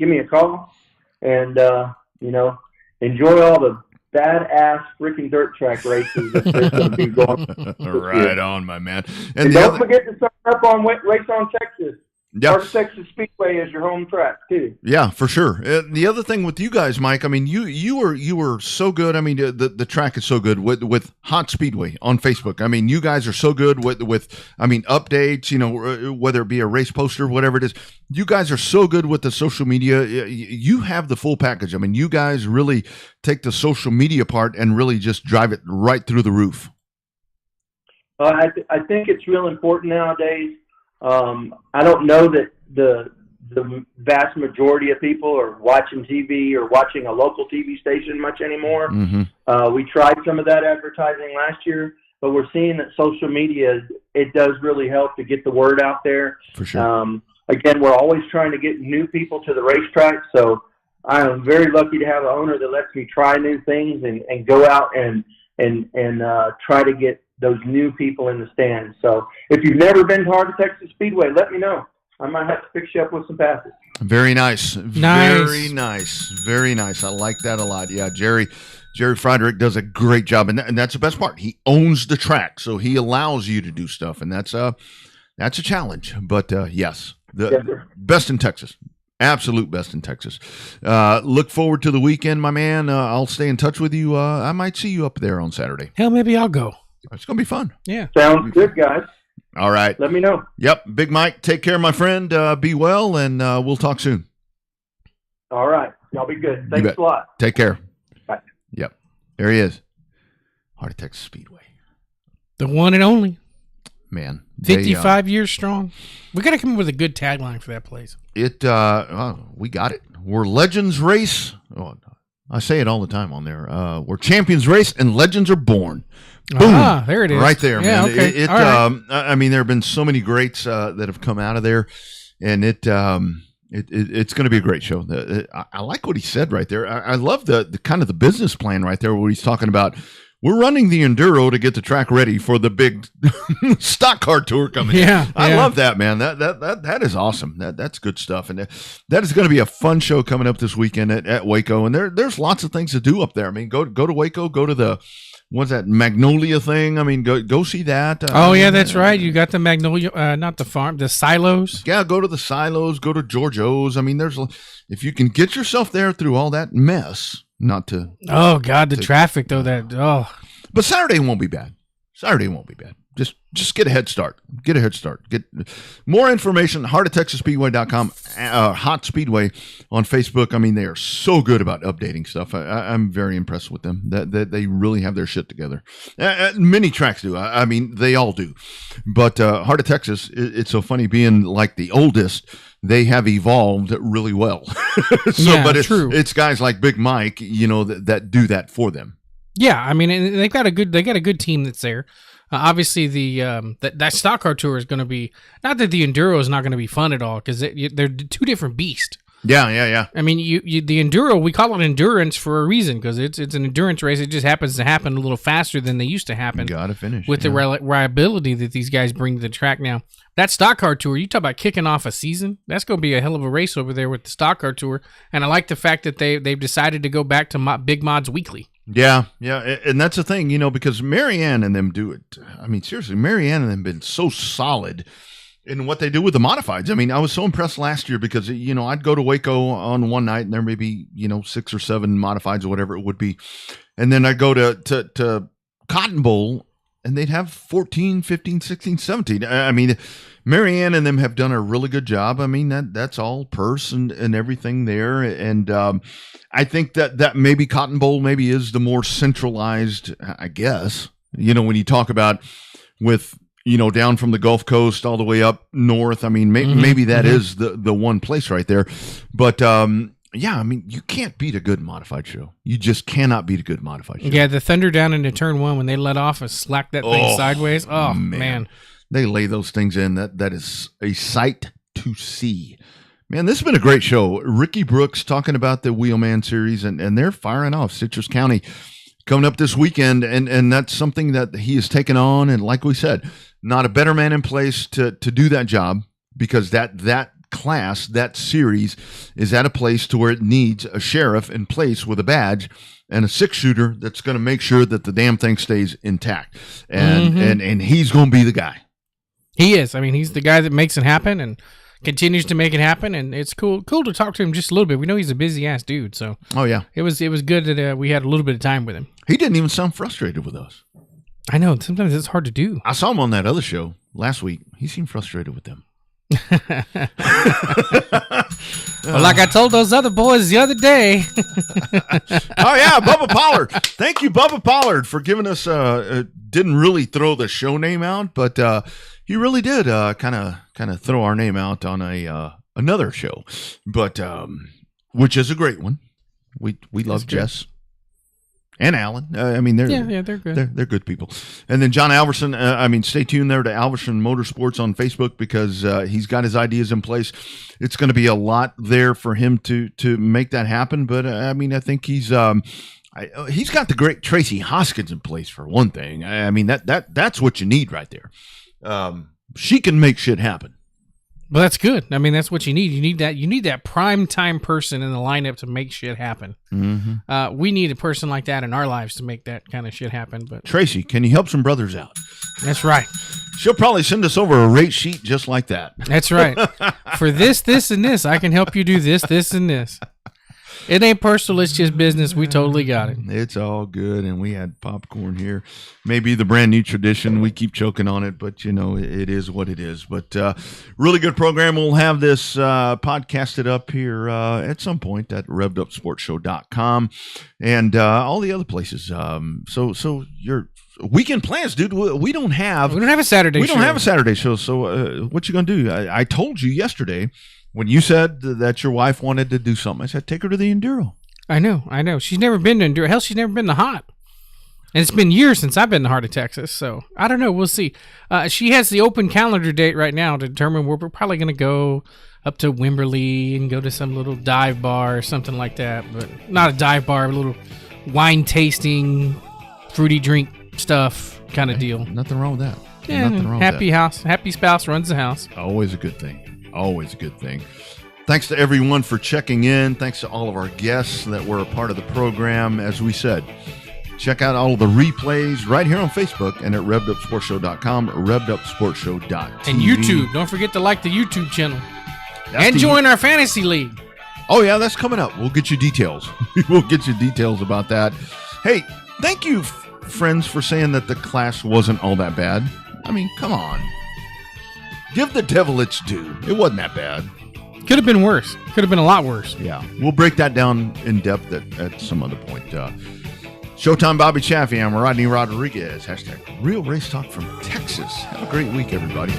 me a call, and enjoy all the badass freaking dirt track races that there's going to be going. Right on, my man. And don't forget to sign up on Race on Texas. Yeah. Heart of Texas Speedway is your home track too. Yeah, for sure. The other thing with you guys, Mike, I mean, you were so good. I mean, the track is so good with Hot Speedway on Facebook. I mean, you guys are so good with updates. You know, whether it be a race poster, whatever it is, you guys are so good with the social media. You have the full package. I mean, you guys really take the social media part and really just drive it right through the roof. I think it's real important nowadays. I don't know that the vast majority of people are watching TV or watching a local TV station much anymore. Mm-hmm. We tried some of that advertising last year, but we're seeing that social media, it does really help to get the word out there. For sure. Again, we're always trying to get new people to the racetrack, so I am very lucky to have an owner that lets me try new things and go out and try to get those new people in the stands. So if you've never been to Heart of Texas Speedway, let me know. I might have to fix you up with some passes. Very nice. Nice. Very nice. Very nice. I like that a lot. Yeah, Jerry Frederick does a great job, and that's the best part. He owns the track, so he allows you to do stuff, and that's a challenge. But yes, the best in Texas. Absolute best in Texas. Look forward to the weekend, my man. I'll stay in touch with you. I might see you up there on Saturday. Hell, maybe I'll go. It's going to be fun. Yeah. Sounds good, guys. All right. Let me know. Yep. Big Mike, take care, my friend. Be well, and we'll talk soon. All right. Y'all be good. Thanks a lot. Take care. Bye. Yep. There he is. Heart of Texas Speedway. The one and only. Man. 55 years strong. We got to come up with a good tagline for that place. We got it. We're Legends Race. Oh, I say it all the time on there. We're Champions Race and Legends are born. Boom. Ah, there it is. Right there, yeah, man. Okay. All right. I mean, there have been so many greats that have come out of there, and it's going to be a great show. I like what he said right there. I love the kind of the business plan right there where he's talking about we're running the Enduro to get the track ready for the big stock car tour coming. Yeah, I love that, man. That is awesome. That's good stuff, and that is going to be a fun show coming up this weekend at Waco. And there's lots of things to do up there. I mean, go to Waco, go to the what's that Magnolia thing? I mean, go see that. Yeah, that's right. You got the Magnolia, not the farm, the silos. Yeah, go to the silos, go to George O's. I mean, if you can get yourself there through all that mess, not to. Oh God, the traffic though. But Saturday won't be bad. Just get a head start. Get more information. heartoftexasspeedway.com. Hot Speedway on Facebook. I mean, they are so good about updating stuff. I'm very impressed with them. That they really have their shit together. Many tracks do. I mean, they all do. But Heart of Texas, it's so funny being like the oldest. They have evolved really well. True. It's guys like Big Mike, that do that for them. Yeah, I mean, and they got a good team that's there. Obviously, that stock car tour is going to be, not that the Enduro is not going to be fun at all, because they're two different beasts. Yeah. I mean, the Enduro, we call it endurance for a reason, because it's an endurance race. It just happens to happen a little faster than they used to happen. Gotta finish. With the reliability that these guys bring to the track now. That stock car tour, you talk about kicking off a season, that's going to be a hell of a race over there with the stock car tour. And I like the fact that they've decided to go back to Big Mods Weekly. Yeah, and that's the thing, because Marianne and them do it. I mean, seriously, Marianne and them have been so solid in what they do with the modifieds. I mean, I was so impressed last year because, I'd go to Waco on one night and there may be, 6 or 7 modifieds or whatever it would be. And then I'd go to Cotton Bowl and they'd have 14, 15, 16, 17. I mean, Marianne and them have done a really good job. I mean, that's all purse and everything there. And I think that maybe Cotton Bowl maybe is the more centralized, I guess, when you talk about with, down from the Gulf Coast all the way up north. I mean, maybe that is the one place right there. But yeah, I mean, you can't beat a good modified show. You just cannot beat a good modified show. Yeah, the Thunder down into turn 1 when they let off and slack that thing sideways. Oh, man. They lay those things in. That is a sight to see. Man, this has been a great show. Ricky Brooks talking about the Wheelman series, and they're firing off. Citrus County coming up this weekend, and that's something that he has taken on. And like we said, not a better man in place to do that job, because that class, that series is at a place to where it needs a sheriff in place with a badge and a 6-shooter that's going to make sure that the damn thing stays intact. And he's going to be the guy. He is. I mean, he's the guy that makes it happen. And continues to make it happen, and it's cool to talk to him just a little bit. We know he's a busy ass dude, so Oh yeah, it was good that we had a little bit of time with him. he didn't even sound frustrated with us. I know sometimes it's hard to do. I saw him on that other show last week. He seemed frustrated with them. Well, like I told those other boys the other day. Oh yeah, Bubba Pollard. Thank you, Bubba Pollard, for giving us. Didn't really throw the show name out, but he really did kind of throw our name out on another show, but which is a great one. We love Jess and Alan. I mean, they're good. They're good people. And then John Alverson. Stay tuned there to Alverson Motorsports on Facebook because he's got his ideas in place. It's going to be a lot there for him to make that happen. But I think he's got the great Tracy Hoskins in place for one thing. That's what you need right there. She can make shit happen. Well, that's good. I mean, that's what you need. You need that prime time person in the lineup to make shit happen. Mm-hmm. We need a person like that in our lives to make that kind of shit happen. But Tracy, can you help some brothers out? That's right. She'll probably send us over a rate sheet just like that. That's right. For this, and this, I can help you do this, and this. It ain't personal. It's just business. We totally got it. It's all good. And we had popcorn here. Maybe the brand new tradition. We keep choking on it, but it is what it is. But really good program. We'll have this podcasted up here at some point at RevvedUpSportsShow.com and all the other places. So your weekend plans, dude. We don't have a Saturday show. We don't have a Saturday show. So what you going to do? I told you yesterday, when you said that your wife wanted to do something, I said, take her to the Enduro. I know. She's never been to Enduro. Hell, she's never been to Hot. And it's been years since I've been to Heart of Texas. So I don't know. We'll see. She has the open calendar date right now to determine where we're probably going to go up to Wimberley and go to some little dive bar or something like that. But not a dive bar, a little wine tasting, fruity drink stuff kind of deal. Nothing wrong with that. Yeah, Nothing wrong happy with that. house. Happy spouse runs the house. Always a good thing. Always a good thing. Thanks to everyone for checking in. Thanks to all of our guests that were a part of the program. As we said, check out all of the replays right here on Facebook and at RevvedUpSportsShow.com, RevvedUpSportsShow.tv. And YouTube. Don't forget to like the YouTube channel. That's and the- join our fantasy league. Oh, yeah, that's coming up. We'll get you details. We'll get you details about that. Hey, thank you, friends, for saying that the class wasn't all that bad. I mean, come on. Give the devil its due. It wasn't that bad. Could have been worse. Could have been a lot worse. Yeah. We'll break that down in depth at some other point. Showtime Bobby Chaffee. I'm Rodney Rodriguez. # Real Race Talk from Texas. Have a great week, everybody.